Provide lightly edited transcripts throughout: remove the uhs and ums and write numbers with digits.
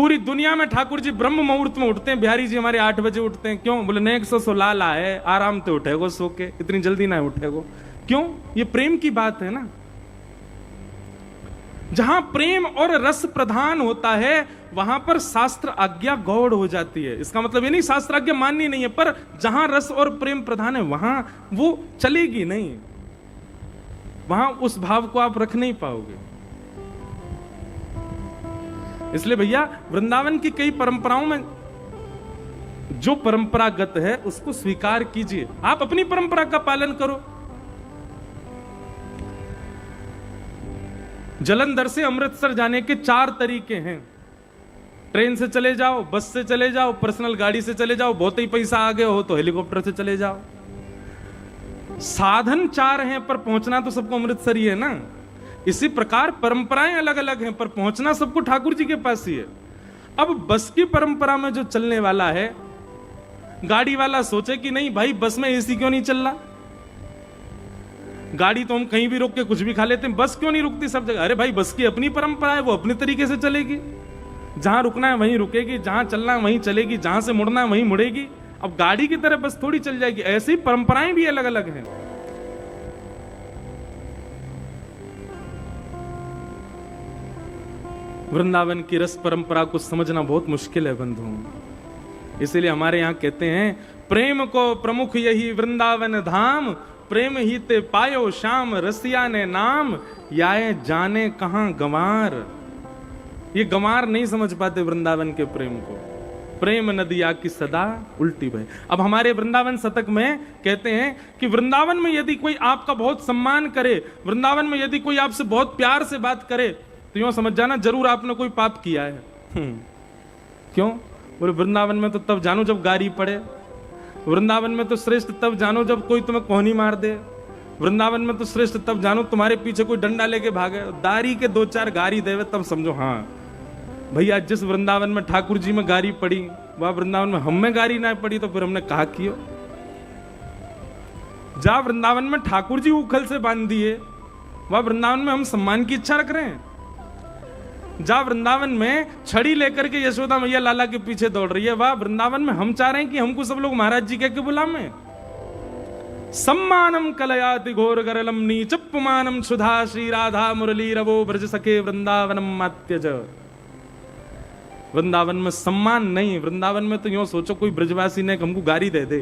पूरी दुनिया में ठाकुर जी ब्रह्म मुहूर्त में उठते हैं, बिहारी जी हमारे 8 बजे उठते हैं। क्यों? बोले नेक सो लाला है, आराम से उठेगो सो के, इतनी जल्दी ना उठेगो। क्यों? ये प्रेम की बात है ना। जहां प्रेम और रस प्रधान होता है वहां पर शास्त्र आज्ञा गौड़ हो जाती है। इसका मतलब ये नहीं शास्त्र आज्ञा माननी नहीं है, पर जहां रस और प्रेम प्रधान है वहां वो चलेगी नहीं, वहां उस भाव को आप रख नहीं पाओगे। इसलिए भैया वृंदावन की कई परंपराओं में जो परंपरागत है उसको स्वीकार कीजिए, आप अपनी परंपरा का पालन करो। जलंधर से अमृतसर जाने के 4 तरीके हैं। ट्रेन से चले जाओ, बस से चले जाओ, पर्सनल गाड़ी से चले जाओ, बहुत ही पैसा आ गए हो तो हेलीकॉप्टर से चले जाओ। साधन 4 हैं पर पहुंचना तो सबको अमृतसर ही है ना। इसी प्रकार परंपराएं अलग अलग हैं पर पहुंचना सबको ठाकुर जी के पास ही है। अब बस की परंपरा में जो चलने वाला है, गाड़ी वाला सोचे कि नहीं भाई बस में एसी क्यों नहीं चल रहा, गाड़ी तो हम कहीं भी रोक के कुछ भी खा लेते हैं, बस क्यों नहीं रुकती सब जगह? अरे भाई बस की अपनी परंपरा है, वो अपने तरीके से चलेगी, जहां रुकना है वहीं रुकेगी, जहां चलना है वहीं चलेगी, जहां से मुड़ना है वहीं मुड़ेगी। अब गाड़ी की तरह बस थोड़ी चल जाएगी। ऐसी परंपराएं भी अलग अलग हैं। वृंदावन की रस परंपरा को समझना बहुत मुश्किल है बंधुओं, इसीलिए हमारे यहां कहते हैं प्रेम को प्रमुख यही वृंदावन धाम, प्रेम ही ते पायो श्याम रसिया ने नाम, याए जाने कहां गंवार। ये गंवार नहीं समझ पाते वृंदावन के प्रेम को। प्रेम नदिया की सदा उल्टी बहे। अब हमारे वृंदावन शतक में कहते हैं कि वृंदावन में यदि कोई आपका बहुत सम्मान करे, वृंदावन में यदि कोई आपसे बहुत प्यार से बात करे, तो यूं समझ जाना जरूर आपने कोई पाप किया है। क्यों? बोले वृंदावन में तो तब जानो जब गारी पड़े, वृंदावन में तो श्रेष्ठ तब जानो जब कोई तुम्हें कोहनी मार दे, वृंदावन में तो श्रेष्ठ तब जानो तुम्हारे पीछे कोई डंडा लेके भागे, दारी के 2-4 गारी देवे तब समझो हाँ भैया जिस वृंदावन में ठाकुर जी में गारी पड़ी वह वृंदावन में हम में गारी ना पड़ी तो फिर हमने कहा कियो। जहां वृंदावन में ठाकुर जी उखल से बांध दिए वह वृंदावन में हम सम्मान की इच्छा रख रहे हैं। जहां वृंदावन में छड़ी लेकर के यशोदा मैया लाला के पीछे दौड़ रही है वह वृंदावन में हम चाह रहे हैं कि हमको सब लोग महाराज जी कह के बुलावे। सम्मानम कलयाति घोर गरलम नीचप्पमानम सुधा श्री राधा मुरली रवो ब्रज सखे वृंदावनम मात्यज। वृंदावन में सम्मान नहीं, वृंदावन में तो यूं सोचो कोई ब्रजवासी ने हमको गारी दे दे,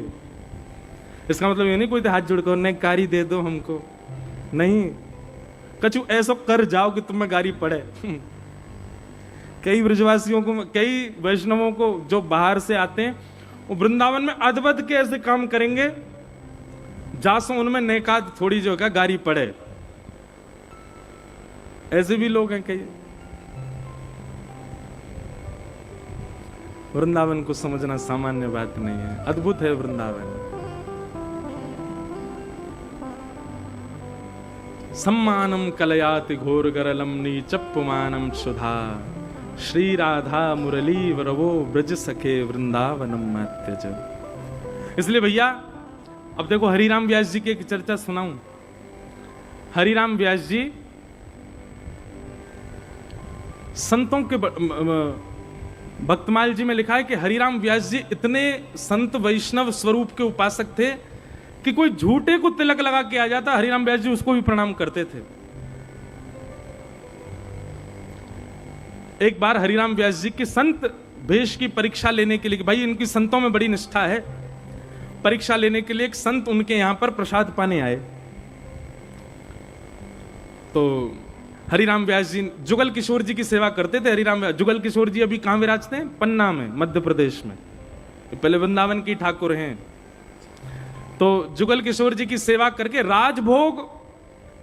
इसका मतलब ये नहीं कोई हाथ जोड़कर ने गारी दे दो हमको, नहीं कछु ऐसा कर जाओ कि तुम्हें गारी पड़े। कई ब्रजवासियों को, कई वैष्णवों को जो बाहर से आते हैं वो वृंदावन में अद्भुत के ऐसे काम करेंगे जासो उनमें नेकात थोड़ी जो है गारी पड़े। ऐसे भी लोग हैं कई। वृंदावन को समझना सामान्य बात नहीं है, अद्भुत है वृंदावन। सम्मानम कलयाति घोर गरलम नीचप्पमानम सुधा श्री राधा मुरली वरवो ब्रज सखे वृंदावनम मात्यज। इसलिए भैया अब देखो हरिराम व्यास जी की एक चर्चा सुनाऊं। हरिराम व्यास जी संतों के भक्तमाल जी में लिखा है कि हरिराम व्यास जी इतने संत वैष्णव स्वरूप के उपासक थे कि कोई झूठे को तिलक लगा के आ जाता हरिराम व्यास जी उसको भी प्रणाम करते थे। एक बार हरिराम व्यास जी की संत भेष की परीक्षा लेने के लिए, भाई इनकी संतों में बड़ी निष्ठा है, परीक्षा लेने के लिए एक संत उनके यहां पर प्रसाद पाने आए। तो हरिराम व्यास जी जुगल किशोर जी की सेवा करते थे। हरिराम व्यास जुगल किशोर जी अभी कहां विराजते हैं? पन्ना में, मध्य प्रदेश में। पहले वृंदावन की ठाकुर हैं। तो जुगल किशोर जी की सेवा करके राजभोग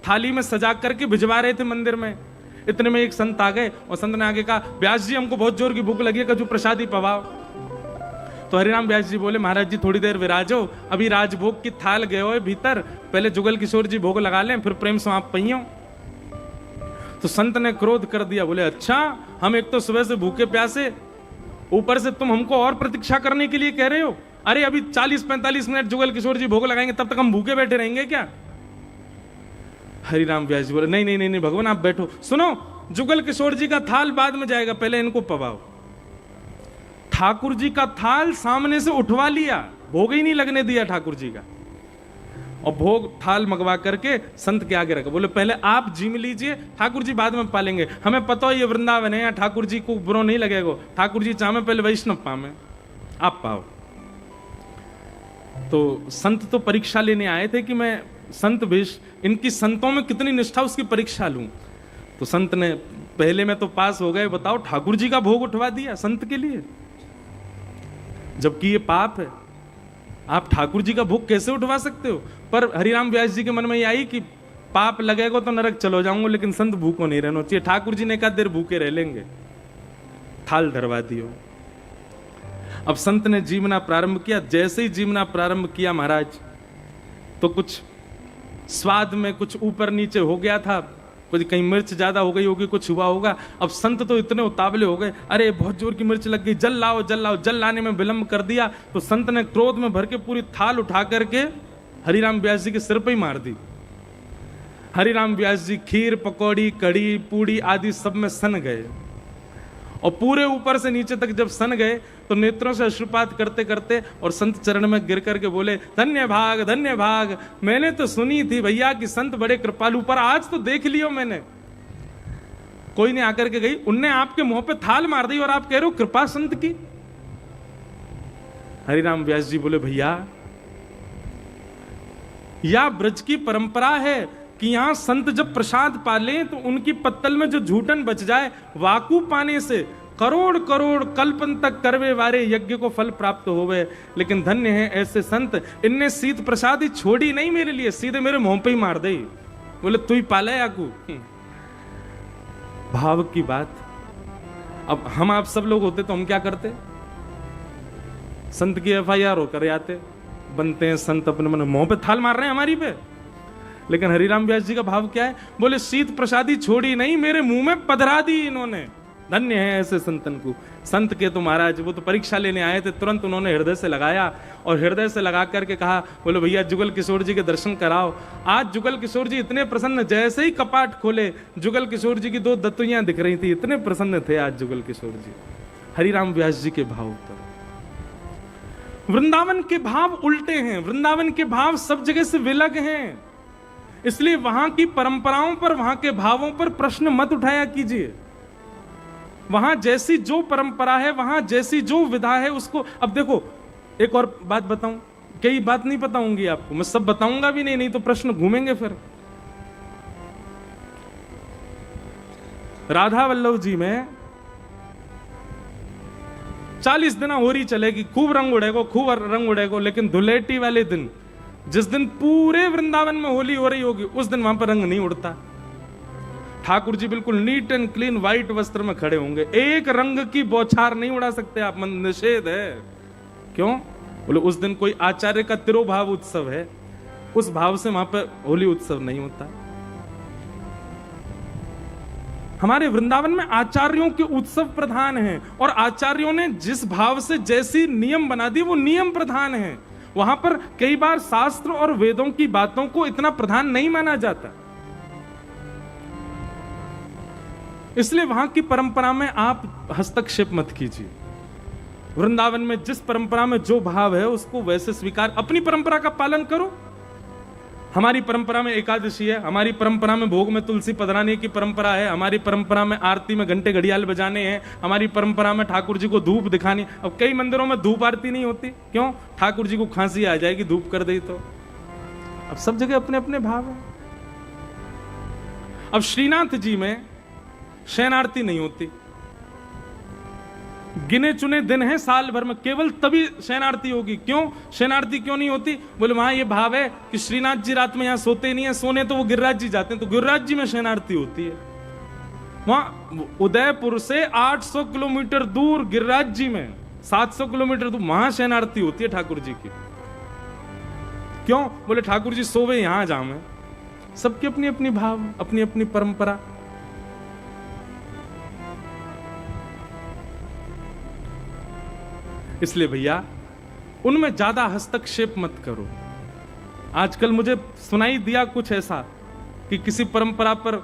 थाली में सजा करके भिजवा रहे थे मंदिर में। इतने में एक संत आ गए और संत ने आगे कहा व्यास जी हमको बहुत जोर की भूख लगी है, कछु प्रसादी पवाओ। तो हरिराम व्यास जी बोले महाराज जी थोड़ी देर विराजो, अभी राजभोग की थाल गए हो भीतर, पहले जुगल किशोर जी भोग लगा लें फिर प्रेम से आप पहियो। तो संत ने क्रोध कर दिया, बोले अच्छा हम एक तो सुबह से भूखे प्यासे, ऊपर से तुम हमको और प्रतीक्षा करने के लिए कह रहे हो? अरे अभी 40-45 मिनट जुगल किशोर जी भोग लगाएंगे तब तक हम भूखे बैठे रहेंगे क्या? हरिराम व्यास जी बोले नहीं नहीं नहीं नहीं भगवान आप बैठो, सुनो जुगल किशोर जी का थाल बाद में जाएगा, पहले इनको पवाओ। ठाकुर जी का थाल सामने से उठवा लिया, भोग ही नहीं लगने दिया ठाकुर जी का, और भोग थाल मंगवा करके संत के आगे रखा। बोले पहले आप जिम लीजिए, ठाकुर जी बाद में पालेंगे, हमें पता है ये वृंदावन है, यहाँ ठाकुर जी को बुरा नहीं लगेगा, ठाकुर जी चाहे पहले वैष्णव पावे, आप पाओ। तो संत तो परीक्षा लेने आए थे कि मैं संत भेष, इनकी संतों में कितनी निष्ठा उसकी परीक्षा लूं। तो संत ने पहले में तो पास हो गए, बताओ ठाकुर जी का भोग उठवा दिया संत के लिए, जबकि ये पाप है। आप ठाकुर जी का भोग कैसे उठवा सकते हो? पर हरिराम व्यास जी के मन में ये आई कि पाप लगेगा तो नरक चलो जाऊंगा, लेकिन संत भूखो नहीं रहना चाहिए। ठाकुर जी ने कहा देर भूखे रह लेंगे, थाल धरवा दियो। अब संत ने जीवना प्रारंभ किया। जैसे ही जीवना प्रारंभ किया महाराज, तो कुछ स्वाद में कुछ ऊपर नीचे हो गया था, कुछ कहीं मिर्च ज्यादा हो गई होगी, कुछ हुआ होगा। अब संत तो इतने उतावले हो गए, अरे बहुत जोर की मिर्च लग गई, जल लाओ जल लाओ। जल लाने में विलंब कर दिया तो संत ने क्रोध में भर के पूरी थाल उठा करके हरिराम व्यास जी के सिर पे ही मार दी। हरिराम व्यास जी खीर पकौड़ी कड़ी पूड़ी आदि सब में सन गए, और पूरे ऊपर से नीचे तक जब सन गए तो नेत्रों से अश्रुपात करते करते और संत चरण में गिर करके बोले धन्य भाग, मैंने तो सुनी थी भैया कि संत बड़े कृपालु, पर आज तो देख लियो मैंने। कोई ने आकर के गई, उनने आपके मुंह पे थाल मार दी और आप कह रहे हो कृपा संत की। हरिराम व्यास जी बोले भैया, या ब्रज की परंपरा है कि यहां संत जब प्रसाद पाले तो उनकी पत्तल में जो झूठन बच जाए, वाकू पाने से करोड़ करोड़ कल्पन तक करवे वारे यज्ञ को फल प्राप्त होवे। लेकिन धन्य है ऐसे संत, इनने शीत प्रसाद ही छोड़ी नहीं मेरे लिए, सीधे मेरे मुंह पे ही मार दे। बोले तू ही पाले आकू। भाव की बात। अब हम आप सब लोग होते तो हम क्या करते? संत की FIR होकर आते, बनते हैं संत अपने मन मुंह पे थाल मार रहे हैं हमारी पे। लेकिन हरिराम व्यास जी का भाव क्या है? बोले शीत प्रसादी छोड़ी नहीं, मेरे मुंह में पधरा दी इन्होंने। धन्य है ऐसे संतन को। संत के तो महाराज वो तो परीक्षा लेने आए थे, तुरंत उन्होंने हृदय से लगाया और हृदय से लगा करके कहा, बोले भैया जुगल किशोर जी के दर्शन कराओ। आज जुगल किशोर जी इतने प्रसन्न, जैसे ही कपाट खोले जुगल किशोर जी की 2 दत्तुइयां दिख रही थी, इतने प्रसन्न थे आज जुगल किशोर जी। हरिराम व्यास जी के भाव पर। वृंदावन के भाव उल्टे हैं, वृंदावन के भाव सब जगह से विलग हैं, इसलिए वहां की परंपराओं पर, वहां के भावों पर प्रश्न मत उठाया कीजिए। वहां जैसी जो परंपरा है, वहां जैसी जो विधा है उसको। अब देखो एक और बात बताऊं, कई बात नहीं बताऊंगी आपको, मैं सब बताऊंगा भी नहीं, नहीं तो प्रश्न घूमेंगे फिर। राधा वल्लभ जी में 40 दिन होरी चलेगी, खूब रंग उड़ेगो, लेकिन धुलेटी वाले दिन, जिस दिन पूरे वृंदावन में होली हो रही होगी, उस दिन वहां पर रंग नहीं उड़ता। ठाकुर जी बिल्कुल नीट एंड क्लीन व्हाइट वस्त्र में खड़े होंगे, एक रंग की बौछार नहीं उड़ा सकते आप, निषेध है। क्यों? बोले उस दिन कोई आचार्य का तिरोभाव उत्सव है, उस भाव से वहां पर होली उत्सव नहीं होता। हमारे वृंदावन में आचार्यों के उत्सव प्रधान हैं, और आचार्यों ने जिस भाव से जैसी नियम बना दी वो नियम प्रधान है। वहां पर कई बार शास्त्र और वेदों की बातों को इतना प्रधान नहीं माना जाता, इसलिए वहां की परंपरा में आप हस्तक्षेप मत कीजिए। वृंदावन में जिस परंपरा में जो भाव है उसको वैसे स्वीकार, अपनी परंपरा का पालन करो। हमारी परंपरा में एकादशी है, हमारी परंपरा में भोग में तुलसी पधराने की परंपरा है, हमारी परंपरा में आरती में घंटे घड़ियाल बजाने हैं, हमारी परंपरा में ठाकुर जी को धूप दिखानी। अब कई मंदिरों में धूप आरती नहीं होती, क्यों? ठाकुर जी को खांसी आ जाएगी धूप कर दे तो। अब सब जगह अपने अपने भाव है। अब श्रीनाथ जी में शयन आरती नहीं होती, गिने चुने दिन हैं साल भर में, केवल तभी शयन आरती होगी। क्यों शयन आरती क्यों नहीं होती? बोले वहां ये भाव है कि श्रीनाथ जी रात में यहां सोते नहीं है, सोने तो वो गिरिराज जी जाते हैं, तो गिरिराज जी में शयन आरती होती है। वहां उदयपुर से 800 किलोमीटर दूर गिरिराज जी में 700 किलोमीटर दूर वहां शयन आरती होती है ठाकुर जी की। क्यों? बोले ठाकुर जी सोवे यहां जामे। सबकी अपनी अपनी भाव, अपनी अपनी परंपरा। इसलिए भैया उनमें ज्यादा हस्तक्षेप मत करो। आजकल मुझे सुनाई दिया कुछ ऐसा कि किसी परंपरा पर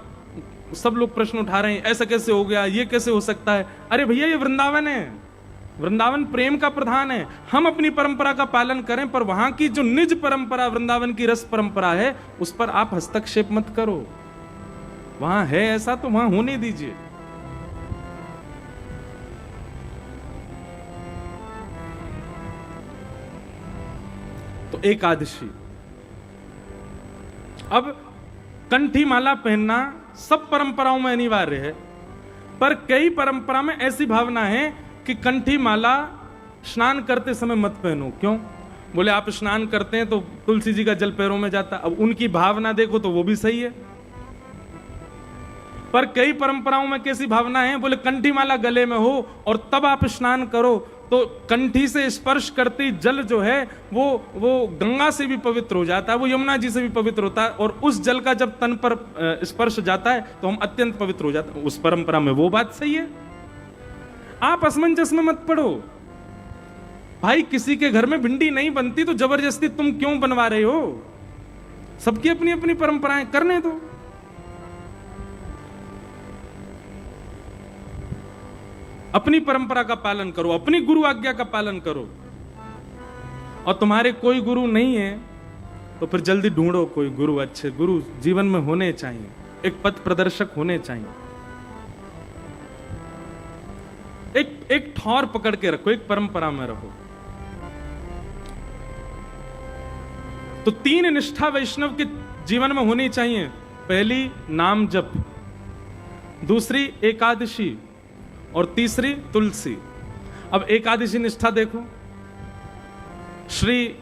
सब लोग प्रश्न उठा रहे हैं, ऐसा कैसे हो गया, ये कैसे हो सकता है। अरे भैया ये वृंदावन है, वृंदावन प्रेम का प्रधान है। हम अपनी परंपरा का पालन करें, पर वहां की जो निज परंपरा वृंदावन की रस परंपरा है उस पर आप हस्तक्षेप मत करो। वहां है ऐसा तो वहां होने दीजिए। तो एकादशी, अब कंठी माला पहनना सब परंपराओं में अनिवार्य है, पर कई परंपरा में ऐसी भावना है कि कंठी माला स्नान करते समय मत पहनो। क्यों? बोले आप स्नान करते हैं तो तुलसी जी का जल पैरों में जाता। अब उनकी भावना देखो तो वो भी सही है, पर कई परंपराओं में कैसी भावना है, बोले कंठी माला गले में हो और तब आप स्नान करो तो कंठी से स्पर्श करती जल जो है वो गंगा से भी पवित्र हो जाता है, वो यमुना जी से भी पवित्र होता है, और उस जल का जब तन पर स्पर्श जाता है तो हम अत्यंत पवित्र हो जाते हैं। उस परंपरा में वो बात सही है। आप असमंजस में मत पड़ो भाई। किसी के घर में भिंडी नहीं बनती तो जबरदस्ती तुम क्यों बनवा रहे हो? सबकी अपनी अपनी परंपराएं, करने दो। अपनी परंपरा का पालन करो, अपनी गुरु आज्ञा का पालन करो। और तुम्हारे कोई गुरु नहीं है तो फिर जल्दी ढूंढो कोई गुरु। अच्छे गुरु जीवन में होने चाहिए, एक पथ प्रदर्शक होने चाहिए। एक ठौर पकड़ के रखो, एक परंपरा में रहो। तो 3 निष्ठा वैष्णव के जीवन में होनी चाहिए। पहली नाम जप, दूसरी एकादशी, और तीसरी तुलसी। अब एकादशी निष्ठा देखो, श्री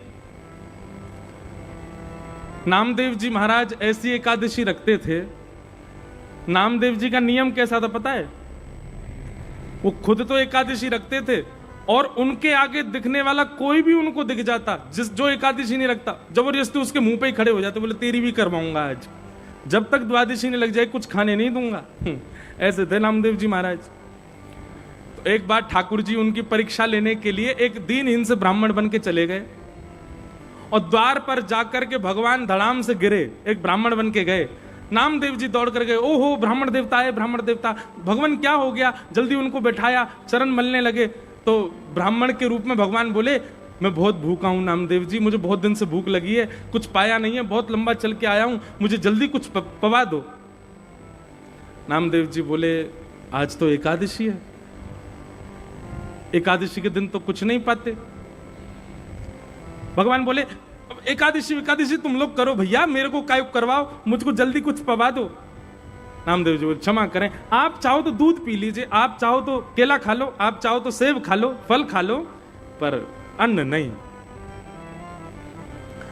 नामदेव जी महाराज ऐसी एकादशी रखते थे। नामदेव जी का नियम कैसा था पता है? वो खुद तो एकादशी रखते थे और उनके आगे दिखने वाला कोई भी उनको दिख जाता, जो एकादशी नहीं रखता, जबरदस्ती उसके मुंह पे ही खड़े हो जाते, बोले तेरी भी करवाऊंगा आज, जब तक द्वादशी नहीं लग जाए कुछ खाने नहीं दूंगा। ऐसे थे नामदेव जी महाराज। तो एक बार ठाकुर जी उनकी परीक्षा लेने के लिए एक दीनहीन से ब्राह्मण बन के चले गए, और द्वार पर जाकर के भगवान धड़ाम से गिरे। एक ब्राह्मण बन के गए, नामदेव जी दौड़ कर गए, ओहो ब्राह्मण देवता है, ब्राह्मण देवता। भगवान क्या हो गया? जल्दी उनको बैठाया, चरण मलने लगे। तो ब्राह्मण के रूप में भगवान बोले, मैं बहुत भूखा हूं नामदेव जी, मुझे बहुत दिन से भूख लगी है, कुछ पाया नहीं है, बहुत लंबा चल के आया हूं, मुझे जल्दी कुछ पवा दो। नामदेव जी बोले, आज तो एकादशी है, एकादशी के दिन तो कुछ नहीं पाते। भगवान बोले, एकादशी तुम लोग करो भैया, मेरे को काय करवाओ, मुझको जल्दी कुछ पवा दो। नामदेव जी बोले, क्षमा करें, आप चाहो तो दूध पी लीजिए, आप चाहो तो केला खा लो, आप चाहो तो सेब खा लो, फल खा लो, पर अन्न नहीं।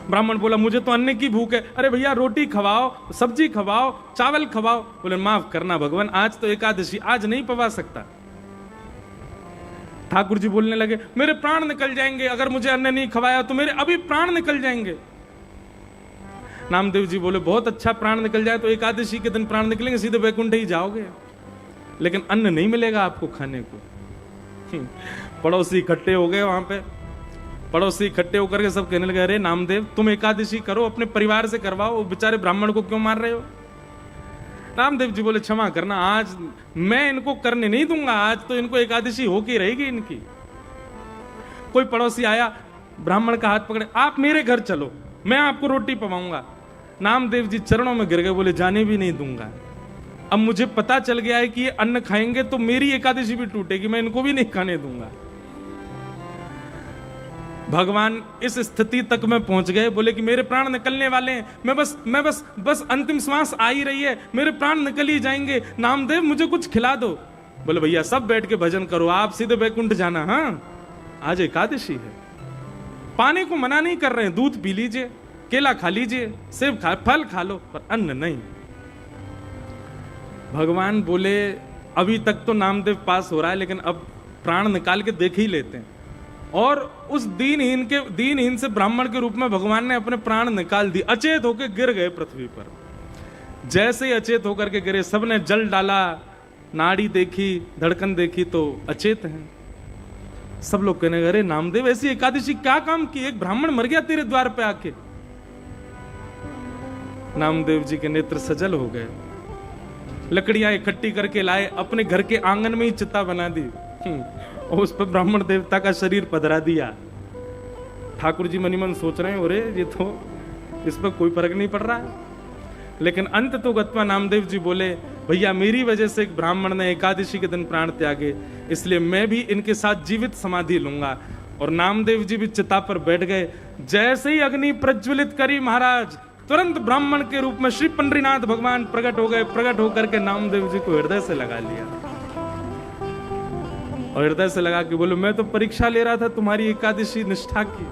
ब्राह्मण बोला, मुझे तो अन्न की भूख है। अरे भैया रोटी खवाओ, सब्जी खवाओ, चावल खवाओ। बोले, माफ करना भगवान, आज तो एकादशी, आज नहीं पवा सकता। ठाकुर जी बोलने लगे, मेरे प्राण निकल जाएंगे, अगर मुझे अन्न नहीं खवाया तो मेरे अभी प्राण निकल जाएंगे। नामदेव जी बोले, बहुत अच्छा, प्राण निकल जाए तो एकादशी के दिन प्राण निकलेंगे, सीधे वैकुंठ ही जाओगे, लेकिन अन्न नहीं मिलेगा आपको खाने को। पड़ोसी इकट्ठे हो गए वहां पे, पड़ोसी इकट्ठे होकर के सब कहने लगे, अरे नामदेव तुम एकादशी करो, अपने परिवार से करवाओ, बेचारे ब्राह्मण को क्यों मार रहे हो? नामदेव जी बोले, क्षमा करना, आज मैं इनको करने नहीं दूंगा, आज तो इनको एकादशी होके रहेगी इनकी। कोई पड़ोसी आया, ब्राह्मण का हाथ पकड़े, आप मेरे घर चलो, मैं आपको रोटी पवाऊंगा। नामदेव जी चरणों में गिर गए, बोले, जाने भी नहीं दूंगा। अब मुझे पता चल गया है कि ये अन्न खाएंगे तो मेरी एकादशी भी टूटेगी, मैं इनको भी नहीं खाने दूंगा। भगवान इस स्थिति तक में पहुंच गए, बोले कि मेरे प्राण निकलने वाले हैं, मैं बस अंतिम श्वास आ ही रही है, मेरे प्राण निकल ही जाएंगे, नामदेव मुझे कुछ खिला दो। बोले, भैया सब बैठ के भजन करो, आप सीधे वैकुंठ जाना, हाँ आज एकादशी है। पानी को मना नहीं कर रहे हैं, दूध पी लीजिए, केला खा लीजिए, सेब फल खा लो, पर अन्न नहीं। भगवान बोले, अभी तक तो नामदेव पास हो रहा है, लेकिन अब प्राण निकाल के देख ही लेते हैं। और उस दीनहीन से ब्राह्मण के रूप में भगवान ने अपने प्राण निकाल दिए, अचेत होकर गिर गए पृथ्वी पर। जैसे ही अचेत होकर के गिरे, सबने जल डाला, नाड़ी देखी, धड़कन देखी तो अचेत हैं। सब लोग कहने लगे, अरे नामदेव ऐसी एकादशी क्या काम की, एक ब्राह्मण मर गया तेरे द्वार पे आके। नामदेव जी के नेत्र सजल हो गए, लकड़ियां इकट्ठी करके लाए, अपने घर के आंगन में ही चिता बना दी, और उस पर ब्राह्मण देवता का शरीर पधरा दिया। ठाकुर जी मनी मन सोच रहे हैं, अरे ये तो इस पर कोई फर्क नहीं पड़ रहा है। लेकिन अंत तो गत्वा नामदेव जी बोले, भैया मेरी वजह से एक ब्राह्मण ने एकादशी के दिन प्राण त्यागे, इसलिए मैं भी इनके साथ जीवित समाधि लूंगा। और नामदेव जी भी चिता पर बैठ गए। जैसे ही अग्नि प्रज्वलित करी महाराज, तुरंत ब्राह्मण के रूप में श्री पंडरीनाथ भगवान प्रकट हो गए। प्रकट होकर के नामदेव जी को हृदय से लगा लिया और हृदय से लगा के बोलो, मैं तो परीक्षा ले रहा था तुम्हारी एकादशी निष्ठा की।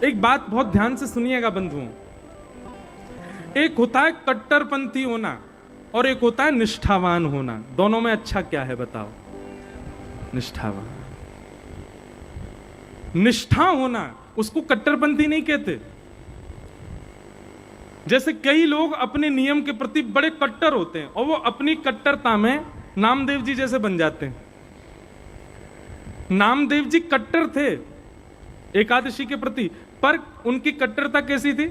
एक बात बहुत ध्यान से सुनिएगा बंधुओं, एक होता है कट्टरपंथी होना और एक होता है निष्ठावान होना। दोनों में अच्छा क्या है बताओ? निष्ठावान। निष्ठा होना उसको कट्टरपंथी नहीं कहते। जैसे कई लोग अपने नियम के प्रति बड़े कट्टर होते हैं और वो अपनी कट्टरता में नामदेव जी जैसे बन जाते हैं। नामदेव जी कट्टर थे एकादशी के प्रति, पर उनकी कट्टरता कैसी थी?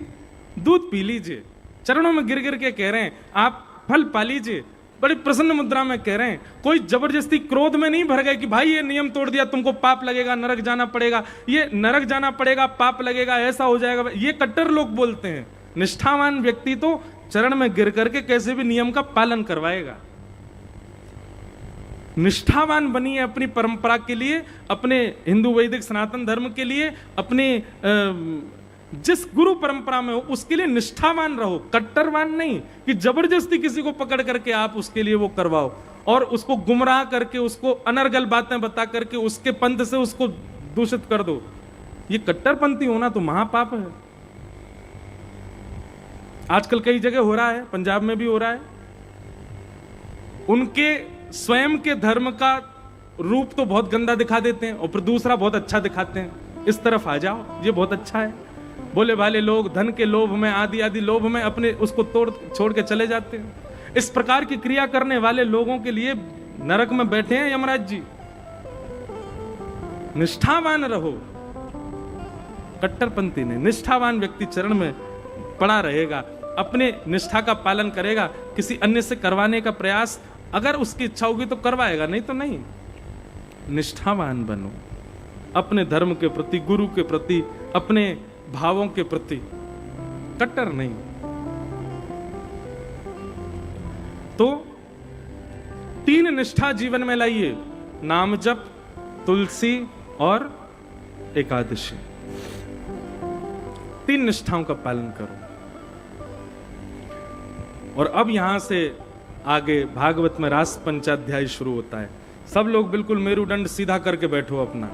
दूध पी लीजिए, चरणों में गिर गिर के कह रहे हैं आप फल पा लीजिए, बड़ी प्रसन्न मुद्रा में कह रहे हैं। कोई जबरदस्ती क्रोध में नहीं भर गए कि भाई ये नियम तोड़ दिया तुमको पाप लगेगा, नरक जाना पड़ेगा, ये नरक जाना पड़ेगा, पाप लगेगा, ऐसा हो जाएगा। ये कट्टर लोग बोलते हैं। निष्ठावान व्यक्ति तो चरण में गिर करके कैसे भी नियम का पालन करवाएगा। निष्ठावान बनिए अपनी परंपरा के लिए, अपने हिंदू वैदिक सनातन धर्म के लिए, अपने जिस गुरु परंपरा में हो उसके लिए निष्ठावान रहो, कट्टरवान नहीं कि जबरदस्ती किसी को पकड़ करके आप उसके लिए वो करवाओ और उसको गुमराह करके, उसको अनर्गल बातें बता करके उसके पंथ से उसको दूषित कर दो। ये कट्टरपंथी होना तो महापाप है। आजकल कई जगह हो रहा है, पंजाब में भी हो रहा है। उनके स्वयं के धर्म का रूप तो बहुत गंदा दिखा देते हैं और फिर दूसरा बहुत अच्छा दिखाते हैं। इस तरफ आ जाओ, ये बहुत अच्छा है। बोले भाले लोग धन के लोभ में, आदि आदि लोभ में अपने उसको छोड़ के चले जाते हैं। इस प्रकार की क्रिया करने वाले लोगों के लिए नरक में बैठे हैं यमराज जी। निष्ठावान रहो। कट्टरपंथी ने, निष्ठावान व्यक्ति चरण में पड़ा रहेगा, अपने निष्ठा का पालन करेगा, किसी अन्य से करवाने का प्रयास अगर उसकी इच्छा होगी तो करवाएगा, नहीं तो नहीं। निष्ठावान बनो अपने धर्म के प्रति, गुरु के प्रति, अपने भावों के प्रति, कट्टर नहीं। तो 3 निष्ठा जीवन में लाइए, नाम जप, तुलसी और एकादशी। 3 निष्ठाओं का पालन करो। और अब यहां से आगे भागवत में रास पंचाध्याय शुरू होता है। सब लोग बिल्कुल मेरुदंड सीधा करके बैठो अपना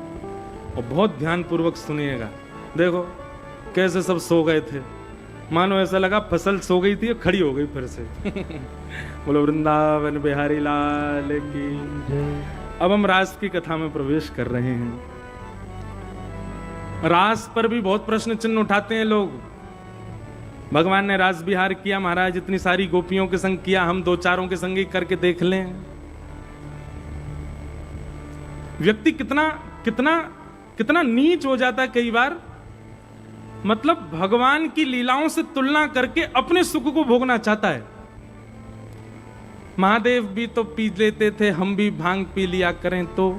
और बहुत ध्यान पूर्वक सुनिएगा। देखो कैसे सब सो गए थे, मानो ऐसा लगा फसल सो गई थी और खड़ी हो गई फिर से। बोलो वृंदावन बिहारी लाल की जय। अब हम रास की कथा में प्रवेश कर रहे हैं। रास पर भी बहुत प्रश्न चिन्ह उठाते हैं लोग। भगवान ने रास विहार किया महाराज, इतनी सारी गोपियों के संग किया, हम 2-4 के संग ही करके देख लें। व्यक्ति कितना कितना कितना नीच हो जाता है कई बार। मतलब भगवान की लीलाओं से तुलना करके अपने सुख को भोगना चाहता है। महादेव भी तो पी लेते थे, हम भी भांग पी लिया करें तो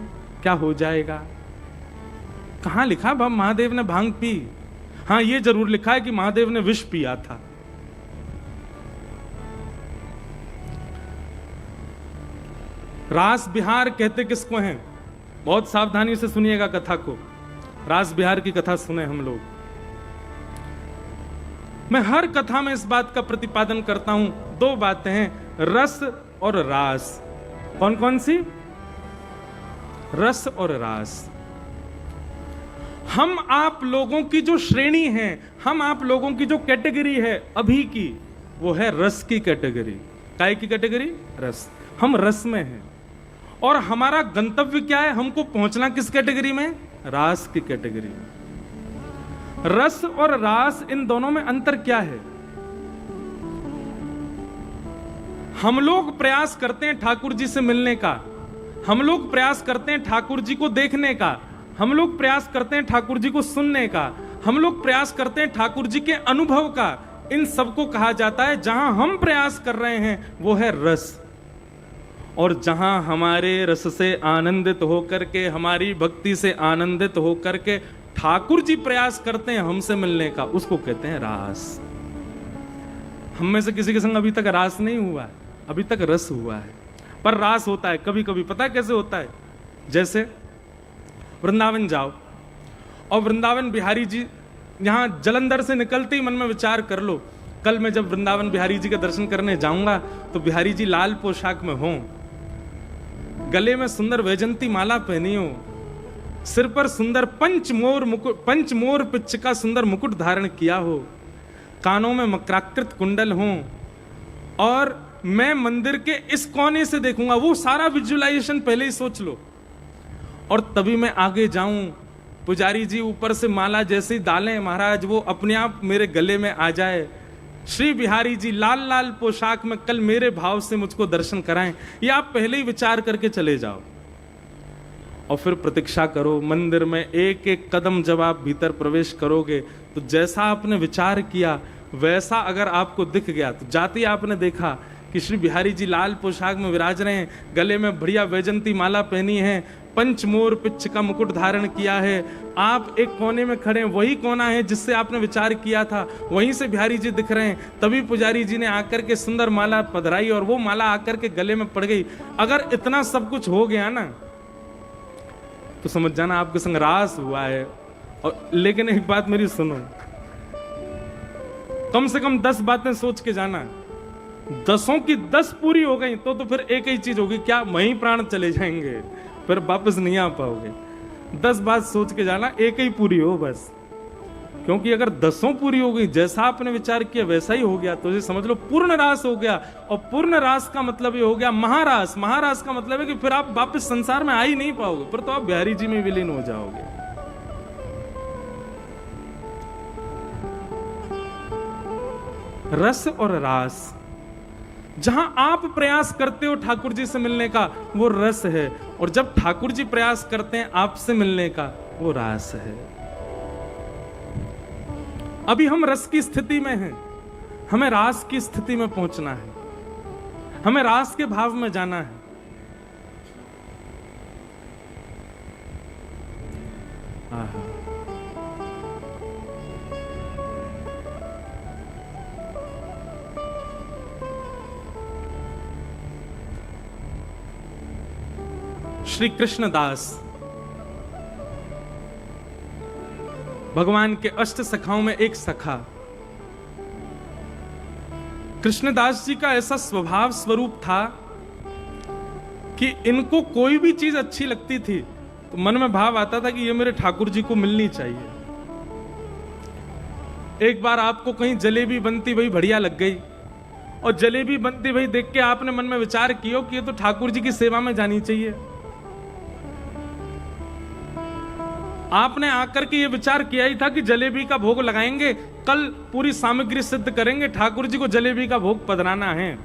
क्या हो जाएगा? कहां लिखा महादेव ने भांग पी? हाँ, ये जरूर लिखा है कि महादेव ने विष पिया था। रास बिहार कहते किसको हैं? बहुत सावधानी से सुनिएगा कथा को। रास बिहार की कथा सुने हम लोग। मैं हर कथा में इस बात का प्रतिपादन करता हूं, 2 बातें हैं, रस और रास। कौन कौन सी? रस और रास। हम आप लोगों की जो श्रेणी है, हम आप लोगों की जो कैटेगरी है अभी की, वो है रस की कैटेगरी। काय की कैटेगरी? रस। हम रस में हैं। और हमारा गंतव्य क्या है? हमको पहुंचना किस कैटेगरी में? रास की कैटेगरी में। रस और रास, इन दोनों में अंतर क्या है? हम लोग प्रयास करते हैं ठाकुर जी से मिलने का, हम लोग प्रयास करते हैं ठाकुर जी को देखने का, हम लोग प्रयास करते हैं ठाकुर जी को सुनने का, हम लोग प्रयास करते हैं ठाकुर जी के अनुभव का। इन सबको कहा जाता है, जहां हम प्रयास कर रहे हैं वो है रस। और जहां हमारे रस से आनंदित होकर के, हमारी भक्ति से आनंदित होकर के ठाकुर जी प्रयास करते हैं हमसे मिलने का, उसको कहते हैं रास। हम में से किसी के संग अभी तक रास नहीं हुआ है, अभी तक रस हुआ है। पर रास होता है कभी कभी, पता है कैसे होता है? जैसे वृंदावन जाओ और वृंदावन बिहारी जी, यहां जलंधर से निकलते ही मन में विचार कर लो, कल मैं जब वृंदावन बिहारी जी का दर्शन करने जाऊंगा तो बिहारी जी लाल पोशाक में हों, गले में सुंदर वैजंती माला पहनी हो, सिर पर सुंदर पंचमोर पिच्छ का सुंदर मुकुट धारण किया हो, कानों में मकराकृत कुंडल हों, और मैं मंदिर के इस कोने से देखूंगा। वो सारा विजुअलाइजेशन पहले ही सोच लो, और तभी मैं आगे जाऊं। पुजारी जी ऊपर से माला जैसे ही डालें महाराज, वो अपने आप मेरे गले में आ जाए। श्री बिहारी जी लाल लाल पोशाक में कल मेरे भाव से मुझको दर्शन कराएं, ये आप पहले ही विचार करके चले जाओ। और फिर प्रतीक्षा करो मंदिर में। एक एक कदम जब आप भीतर प्रवेश करोगे तो जैसा आपने विचार किया वैसा अगर आपको दिख गया, तो जाते ही आपने देखा कि श्री बिहारी जी लाल पोशाक में विराज रहे हैं, गले में बढ़िया वैजंती माला पहनी है, पंचमोर पिच्छ का मुकुट धारण किया है, आप एक कोने में खड़े हैं, वही कोना है जिससे आपने विचार किया था, वहीं से बिहारी जी दिख रहे हैं। तभी पुजारी जी ने आकर के सुंदर माला पधराई और वो माला आकर के गले में पड़ गई। अगर इतना सब कुछ हो गया ना तो समझ जाना आपके संग रास हुआ है। और लेकिन एक बात मेरी सुनो, कम से कम 10 बातें सोच के जाना, 10 की 10 पूरी हो गई तो फिर एक ही चीज होगी, क्या वहीं प्राण चले जाएंगे, फिर वापस नहीं आ पाओगे। 10 बात सोच के जाना, एक ही पूरी हो बस। क्योंकि अगर 10 पूरी हो गई, जैसा आपने विचार किया वैसा ही हो गया, तो ये समझ लो पूर्ण रास हो गया। और पूर्ण रास का मतलब ये हो गया महारास। महारास का मतलब है कि फिर आप वापस संसार में आ ही नहीं पाओगे, फिर तो आप बिहारी जी में विलीन हो जाओगे। रस और रास, जहां आप प्रयास करते हो ठाकुर जी से मिलने का, वो रस है, और जब ठाकुर जी प्रयास करते हैं आपसे मिलने का, वो रास है। अभी हम रस की स्थिति में हैं, हमें रास की स्थिति में पहुंचना है, हमें रास के भाव में जाना है। आहा। श्री कृष्णदास भगवान के अष्ट सखाओं में एक सखा। कृष्णदास जी का ऐसा स्वभाव स्वरूप था कि इनको कोई भी चीज अच्छी लगती थी तो मन में भाव आता था कि ये मेरे ठाकुर जी को मिलनी चाहिए। एक बार आपको कहीं जलेबी बनती हुई बढ़िया लग गई, और जलेबी बनती हुई देख के आपने मन में विचार किया कि ये तो ठाकुर जी की सेवा में जानी चाहिए। आपने आकर के ये विचार किया ही था कि जलेबी का भोग लगाएंगे, कल पूरी सामग्री सिद्ध करेंगे, ठाकुर जी को जलेबी का भोग पधराना है।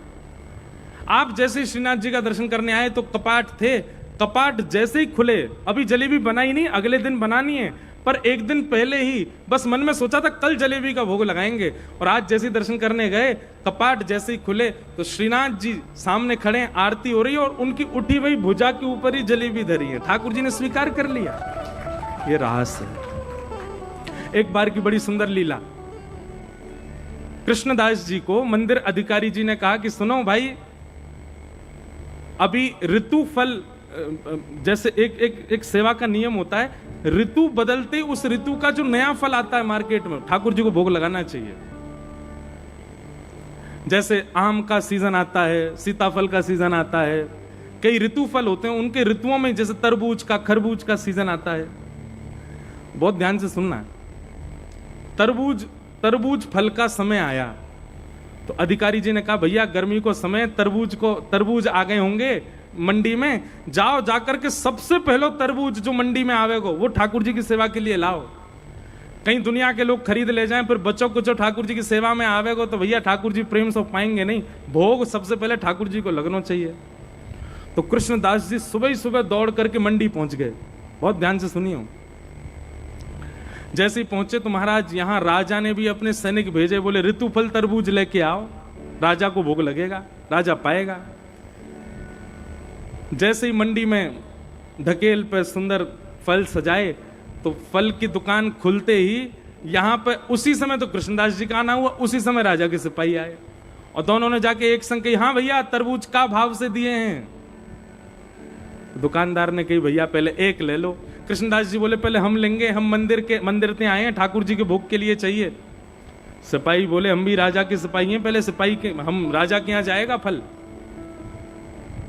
आप जैसे ही श्रीनाथ जी का दर्शन करने आए तो कपाट थे, कपाट जैसे ही खुले, अभी जलेबी बनाई नहीं, अगले दिन बनानी है, पर एक दिन पहले ही बस मन में सोचा था कल जलेबी का भोग लगाएंगे। और आज जैसे ही दर्शन करने गए, कपाट जैसे ही खुले तो श्रीनाथ जी सामने खड़े हैं, आरती हो रही है, और उनकी उठी हुई भुजा के ऊपर ही जलेबी धरी है। ठाकुर जी ने स्वीकार कर लिया। ये रास है। एक बार की बड़ी सुंदर लीला, कृष्णदास जी को मंदिर अधिकारी जी ने कहा कि सुनो भाई, अभी ऋतु फल, जैसे एक सेवा का नियम होता है, ऋतु बदलते उस ऋतु का जो नया फल आता है मार्केट में, ठाकुर जी को भोग लगाना चाहिए। जैसे आम का सीजन आता है, सीताफल का सीजन आता है, कई ऋतु फल होते हैं, उनके ऋतुओं में जैसे तरबूज का, खरबूज का सीजन आता है। बहुत ध्यान से सुनना। तरबूज फल का समय आया तो अधिकारी जी ने कहा भैया गर्मी को समय, तरबूज आ गए होंगे मंडी में, जाओ जाकर के सबसे पहले तरबूज जो मंडी में आवेगो वो ठाकुर जी की सेवा के लिए लाओ। कहीं दुनिया के लोग खरीद ले जाएं, फिर बच्चों को जो ठाकुर जी की सेवा में आवेगो तो भैया ठाकुर जी प्रेम से पाएंगे नहीं, भोग सबसे पहले ठाकुर जी को लगना चाहिए। तो कृष्णदास जी सुबह ही सुबह दौड़ करके मंडी पहुंच गए। बहुत ध्यान से सुनिए। जैसे ही पहुंचे तो महाराज यहां राजा ने भी अपने सैनिक भेजे, बोले ऋतुफल तरबूज लेके आओ, राजा को भोग लगेगा, राजा पाएगा। जैसे ही मंडी में ढकेल पे सुंदर फल सजाए, तो फल की दुकान खुलते ही यहां पे उसी समय तो कृष्णदास जी का आना हुआ, उसी समय राजा के सिपाही आए और दोनों ने जाके एक संग कही, हाँ भैया तरबूज का भाव से दिए हैं। दुकानदार ने कही, भैया पहले एक ले लो। कृष्णदास जी बोले, पहले हम लेंगे, हम मंदिर से आए हैं, ठाकुर जी के भोग के लिए चाहिए। सिपाही बोले, हम भी राजा के सिपाही हैं, पहले सिपाही के, हम राजा के यहां जाएगा फल।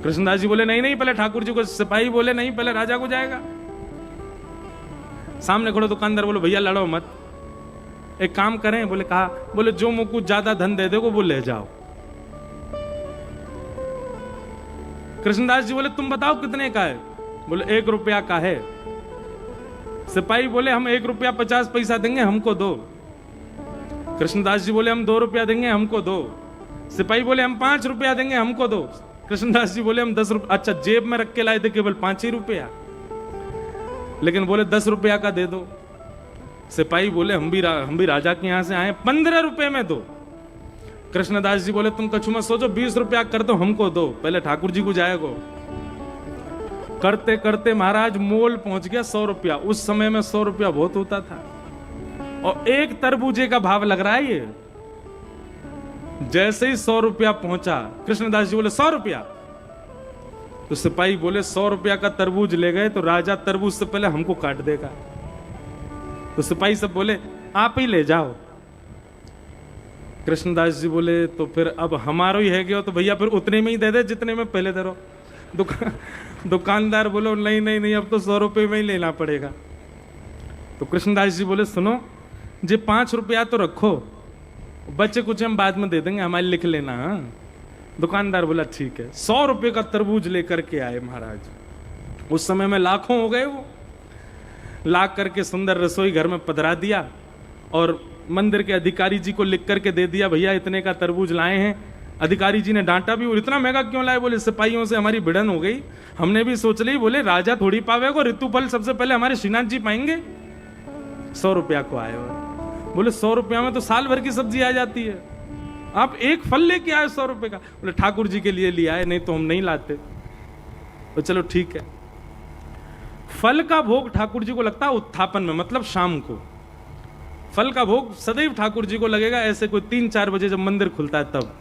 कृष्णदास जी बोले, नहीं नहीं, पहले ठाकुर जी को। सिपाही बोले, नहीं, पहले राजा को जाएगा। सामने खड़े दुकानदार बोले, भैया लड़ो मत, एक काम करें। बोले, कहा? बोले, जो मुझको कुछ ज्यादा धन दे देगा वो ले जाओ। कृष्णदास जी बोले, तुम बताओ कितने का है? बोले, 1 रुपया का है। सिपाही बोले, हम 1 रुपया 50 पैसा देंगे, हमको दो। कृष्णदास जी बोले, हम 2 रुपया देंगे, हमको दो। सिपाही बोले, हम 5 रुपया देंगे, हमको दो। कृष्णदास जी बोले, हम 10 रुपया। अच्छा, जेब में रख के लाए थे केवल 5 ही रुपया, लेकिन बोले 10 रुपया का दे दो। सिपाही बोले, हम भी राजा के यहां से आए, 15 रुपए में दो। कृष्णदास जी बोले, तुम कछु मत सोचो, 20 रुपया कर दो, हमको दो, पहले ठाकुर जी को जाएगो। करते करते महाराज मोल पहुंच गया 100 रुपया। उस समय में 100 रुपया बहुत होता था, और एक तरबूजे का भाव लग रहा है ये। जैसे ही 100 रुपया पहुंचा, कृष्णदास जी बोले, 100 रुपया। तो सिपाही बोले, 100 रुपया का तरबूज ले गए तो राजा तरबूज से पहले हमको काट देगा। तो सिपाही सब बोले, आप ही ले जाओ। कृष्णदास जी बोले, तो फिर अब हमारा ही है गया, तो भैया फिर उतने में ही दे दे जितने में पहले दे रहो। दुकानदार बोलो, नहीं नहीं नहीं, अब तो 100 रुपये में ही लेना पड़ेगा। तो कृष्णदास जी बोले, सुनो जी, 5 रुपया तो रखो, बच्चे कुछ हम बाद में दे देंगे, हमारे लिख लेना। हाँ? दुकानदार बोला, ठीक है। 100 रुपये का तरबूज लेकर के आए महाराज। उस समय में लाखों हो गए वो। ला करके सुंदर रसोई घर में पधरा दिया और मंदिर के अधिकारी जी को लिख करके दे दिया, भैया इतने का तरबूज लाए हैं। अधिकारी जी ने डांटा भी, और इतना महंगा क्यों लाए? बोले, सिपाहियों से हमारी भिड़न हो गई, हमने भी सोच ली, बोले राजा थोड़ी पावेगा, ऋतुफल सबसे पहले हमारे श्रीनाथ जी पाएंगे। 100 रुपया को आए और बोले, 100 रुपया में तो साल भर की सब्जी आ जाती है, आप एक फल लेके आए 100 रुपए का। बोले, ठाकुर जी के लिए लिया है, नहीं तो हम नहीं लाते। तो चलो ठीक है। फल का भोग ठाकुर जी को लगता है उत्थापन में, मतलब शाम को। फल का भोग सदैव ठाकुर जी को लगेगा ऐसे कोई 3-4 बजे जब मंदिर खुलता है तब।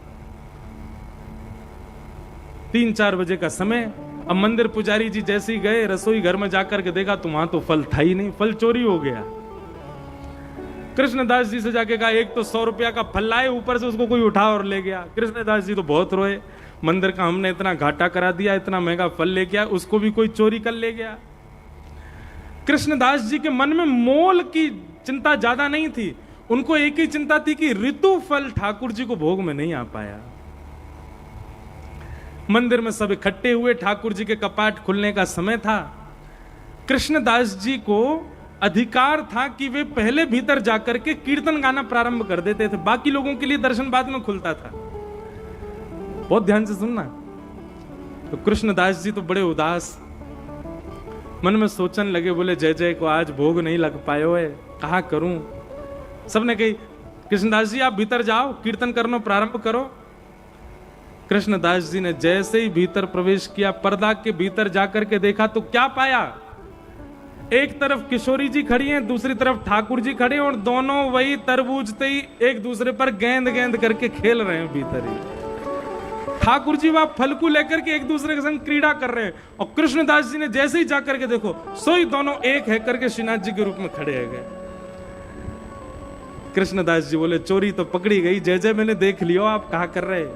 3-4 बजे का समय। अब मंदिर पुजारी जी जैसे ही गए, रसोई घर में जाकर के देखा तो वहां तो फल था ही नहीं, फल चोरी हो गया। कृष्णदास जी से जाके कहा, एक तो 100 रुपया का फल लाए, ऊपर से उसको कोई उठा और ले गया। कृष्णदास जी तो बहुत रोए, मंदिर का हमने इतना घाटा करा दिया, इतना महंगा फल लेके आया, उसको भी कोई चोरी कर ले गया। कृष्णदास जी के मन में मोल की चिंता ज्यादा नहीं थी, उनको एक ही चिंता थी कि ऋतु फल ठाकुर जी को भोग में नहीं आ पाया। मंदिर में सब इकट्ठे हुए, ठाकुर जी के कपाट खुलने का समय था। कृष्णदास जी को अधिकार था कि वे पहले भीतर जाकर के कीर्तन गाना प्रारंभ कर देते थे, बाकी लोगों के लिए दर्शन बाद में खुलता था। बहुत ध्यान से सुनना। तो कृष्णदास जी तो बड़े उदास मन में सोचने लगे, बोले जय जय को आज भोग नहीं लग पायो है, कहा करूं। सबने कही, कृष्णदास जी आप भीतर जाओ, कीर्तन करना प्रारंभ करो। कृष्णदास जी ने जैसे ही भीतर प्रवेश किया, पर्दा के भीतर जाकर के देखा तो क्या पाया? एक तरफ किशोरी जी खड़ी हैं, दूसरी तरफ ठाकुर जी खड़े, और दोनों वही तरबूजते ही एक दूसरे पर गेंद गेंद करके खेल रहे हैं भीतर ही। ठाकुर जी वहां फल को लेकर के एक दूसरे के संग क्रीड़ा कर रहे हैं, और कृष्णदास जी ने जैसे ही जाकर के देखो, सोई दोनों एक है करके श्रीनाथ जी के रूप में खड़े हैं गए। कृष्णदास जी बोले, चोरी तो पकड़ी गई, जय जय मैंने देख लियो, आप कहा कर रहे?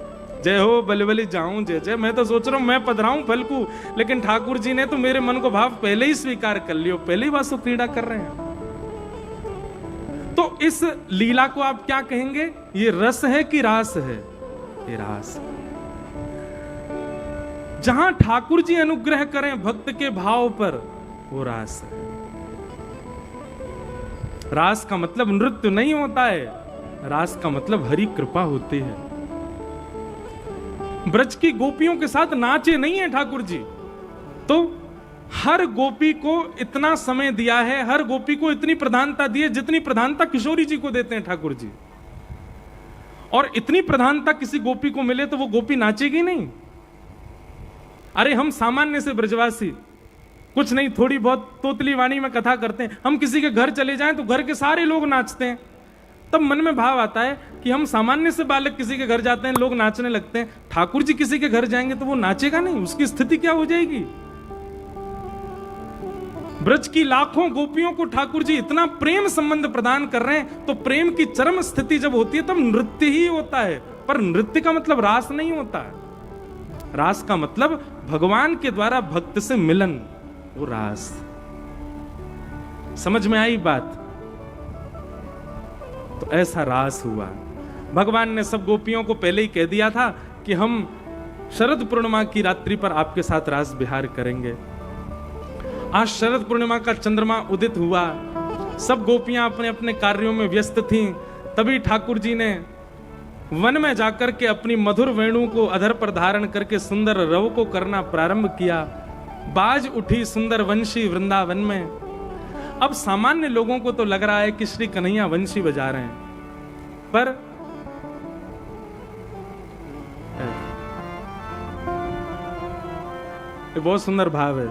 जय हो बलि बलि जाऊं जय जय। मैं तो सोच रहा हूं मैं पधराऊं फल को, लेकिन ठाकुर जी ने तो मेरे मन को भाव पहले ही स्वीकार कर लियो, पहले ही वासु क्रीड़ा कर रहे हैं। तो इस लीला को आप क्या कहेंगे? ये रस है कि रास है? ये रास। जहां ठाकुर जी अनुग्रह करें भक्त के भाव पर, वो रास है। रास का मतलब नृत्य नहीं होता है, रास का मतलब हरि कृपा होती है। ब्रज की गोपियों के साथ नाचे नहीं है ठाकुर जी, तो हर गोपी को इतना समय दिया है, हर गोपी को इतनी प्रधानता दी है जितनी प्रधानता किशोरी जी को देते हैं ठाकुर जी। और इतनी प्रधानता किसी गोपी को मिले तो वो गोपी नाचेगी नहीं। अरे हम सामान्य से ब्रजवासी, कुछ नहीं, थोड़ी बहुत तोतली वाणी में कथा करते हैं। हम किसी के घर चले जाएं तो घर के सारे लोग नाचते हैं। तब मन में भाव आता है कि हम सामान्य से बालक किसी के घर जाते हैं, लोग नाचने लगते हैं, ठाकुर जी किसी के घर जाएंगे तो वो नाचेगा नहीं, उसकी स्थिति क्या हो जाएगी। ब्रज की लाखों गोपियों को ठाकुर जी इतना प्रेम संबंध प्रदान कर रहे हैं, तो प्रेम की चरम स्थिति जब होती है तब नृत्य ही होता है। पर नृत्य का मतलब रास नहीं होता है। रास का मतलब भगवान के द्वारा भक्त से मिलन, वो रास। समझ में आई बात? तो ऐसा रास हुआ। भगवान ने सब गोपियों को पहले ही कह दिया था कि हम शरद पूर्णिमा की रात्रि पर आपके साथ रास विहार करेंगे। आज शरद पूर्णिमा का चंद्रमा उदित हुआ, सब गोपियां अपने अपने कार्यों में व्यस्त थीं। तभी ठाकुर जी ने वन में जाकर के अपनी मधुर वेणु को अधर पर धारण करके सुंदर रव को करना प्रारंभ किया। बाज उठी सुंदर वंशी वृंदावन में। अब सामान्य लोगों को तो लग रहा है कि श्री कन्हैया वंशी बजा रहे हैं, पर ये बहुत सुंदर भाव है।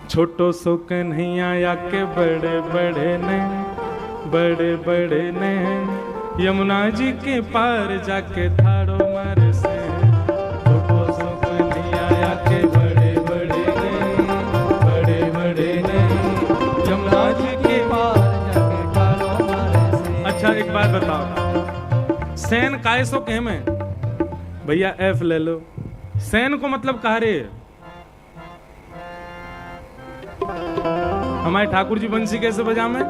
छोटो सो कन्हैया या के बड़े बड़े ने यमुना जी के पार जाके थाड़ो मार से। छोटो सो कन्हैया या के बड़े बड़े ने यमुना जी के पार जाके थाड़ो मार से। अच्छा एक बात बताओ, सैन काय सो कह में भैया एफ ले लो। सैन को मतलब कहा रे, हमारे ठाकुर जी बंसी कैसे बजामे?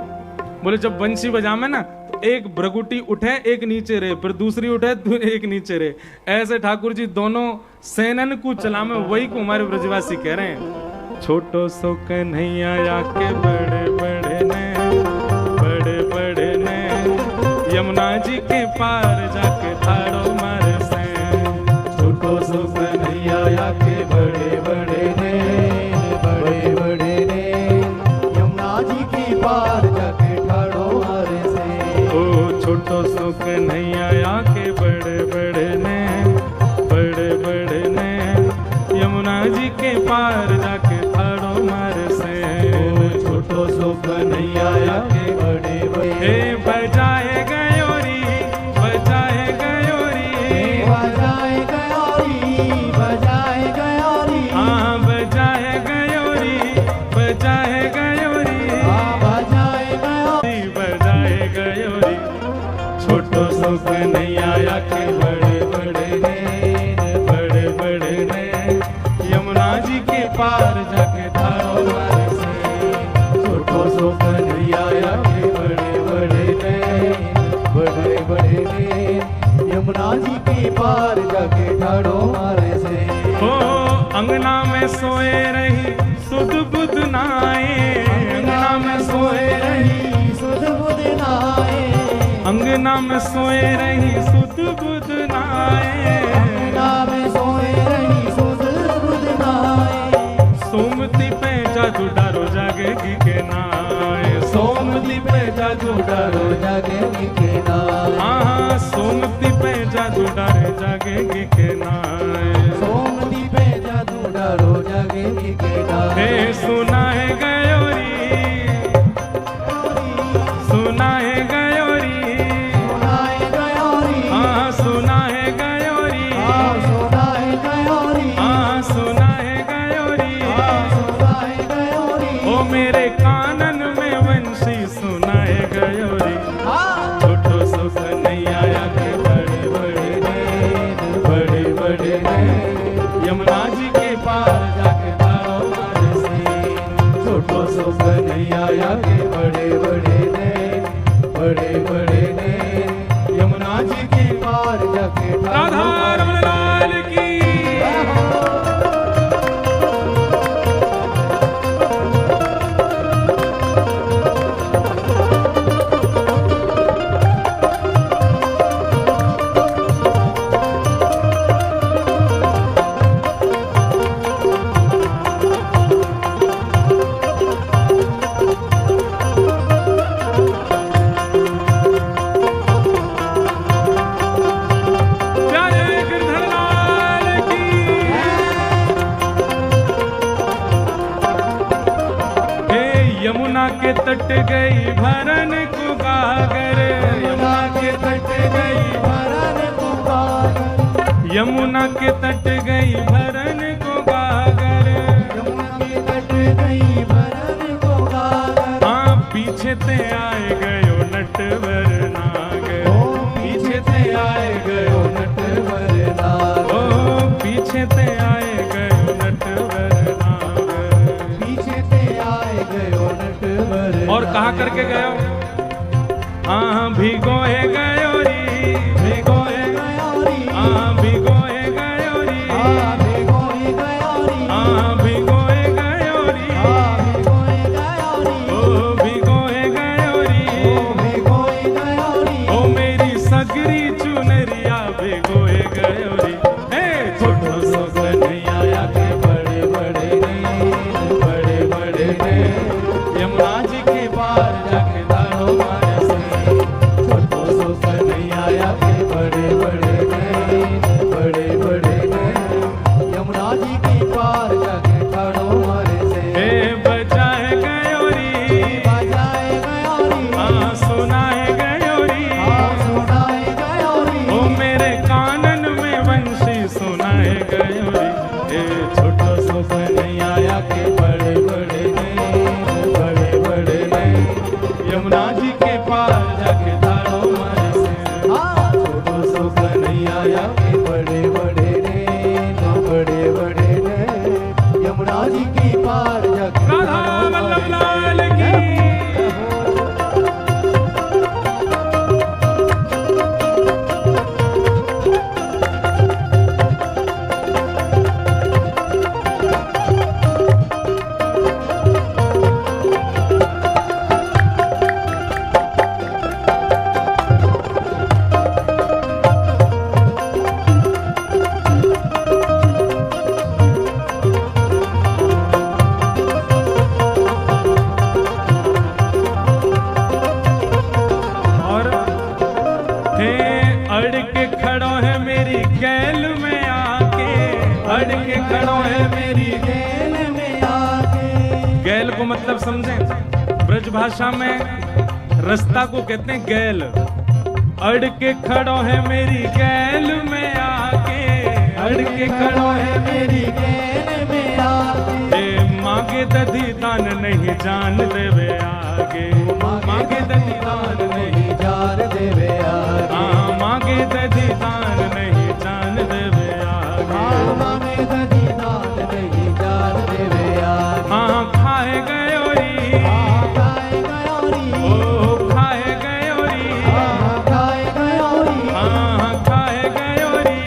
बोले जब बंसी बजामे ना तो एक भ्रगुटी उठे एक नीचे रहे, फिर दूसरी उठे तो एक नीचे रहे। ऐसे ठाकुर जी दोनों सेनन को चलामे, वही को हमारे ब्रजवासी कह रहे हैं। छोटो सो कन्हैया आके बड़े बड़े ने यमुना जी के पार जाके थाड़ो मारे से। छोटो सो कन्हैया आके बड़े बड़े ने यमुना जी के पार जाके ठाड़ो मारे से। ओ छोटो सो कन्हैया आके बड़े बड़े ने यमुना जी के पार जाके थाड़ो मारे से। ओ छोटो सो कन्हैया आके बड़े बड़े बजाए गयोरी बजाए गयोरी बजाए गयोरी बजाए गयोरी हाँ बजाए गयोरी बजाए गयोरी बजाए गयोरी। छोटो सो कन्हैया आके बड़े बड़े ने यमुना जी के पार जाके थाड़ो मारे से। छोटो सो कन्हैया आके बड़े ने यमुना जी के पार जाके ठाड़ो मारे से। ओ अंगना में सोए रही सुध बुध नाए, अंगना में सोए रही सुध बुध नाए, अंगना में सोए रही सुध बुध नाए, अंगना में सोए रही सुध बुध नाए। सोमती पे जादू डारो जागेगी के नाए, सोमती पे जादू डारो जागेगी के नाए। हाँ सोमती पे जादू डारो जागेगी के नाए, सोमती पे जादू डारो जागेगी के नाए। हे सुना है गयोरी सुना है गयोरी सुना है गयोरी हाँ सुना है गयोरी हाँ सुना है गयोरी हाँ सुना है गयोरी हाँ सुना है गयोरी। ओ मेरे कानन में वंशी सुना है गयोरी। छोटो सो कन्हैया आके बड़े बड़े ने यमुना जी के पार जाके थाड़ो मारे से। छोटो सो कन्हैया आके बड़े बड़े ने यमुना जी के पार जाके राधा रमण लाल की। के तट गई भरन को गागर, यमुना के तट गई भरन को गागर, यमुना के तट गई भरन को गागर, यमुना के तट गई भरन को गागर। हाँ पीछे ते आए गयो नटवर नागर, पीछे ते आए गयो नटवर नागर, ओ पीछे ते आए गयो नटवर नागर। पीछे ते आए गयो नटवर। और कहा करके गयो, हाँ भिगोए गयो री, भिगोए गयो री, हाँ भिगोए गयो री, भिगोए गयो री, भिगोए गयो री, भिगोए गयो री, ओ भिगोए गयो री, भिगोए गयो री। ओ मेरी सगरी चुनरिया भिगोए गयो री। हे छोटो सो कन्हैया के बड़े बड़े ने, बड़े बड़े ने, यमुना जी के पार जाके दानो मारे से। छोटो सो कन्हैया के बड़े बड़े ने, बड़े बड़े ने, यमुना जी की पार जाके ठाड़ो मारे से। हे बजाए गयो री, बजाए गयो री, सुनाए गयो री, सुनाए गयो री, ओ मेरे कानन में वंशी सुनाए गयो री। हे छोटो सो कन्हैया के बड़े बड़े ने, बड़े बड़े ने, यमुना जी के पार जाके दाड़ो मारे से। छोटो सो कन्हैया के बड़े बड़े ने, बड़े बड़े ने, यमुना जी की पार जाके राधा वल्लभ लाल की। और हे अड़ के खड़ो है मेरी गैल में आके, अड़ के खड़ो है मेरी जेल में आके। गैल को मतलब समझें, ब्रज भाषा में रास्ता को कहते हैं गैल। अड़ के खड़ो है मेरी गैल में आके, अड़ के खड़ो है मेरी जेल में आके। ए मांगे दधी दान नहीं जान देवे आगे, मांगे दधी दान नहीं, जार देवे आगे। हाँ मांगे दधी दान नहीं जान देवे आगे। मांगे दधी दान नहीं जार देवे आगे। हाँ खाए गयो री, खाए गयो री, ओ खाए गयो री, खाए गयो री, हाँ खाए गयो री,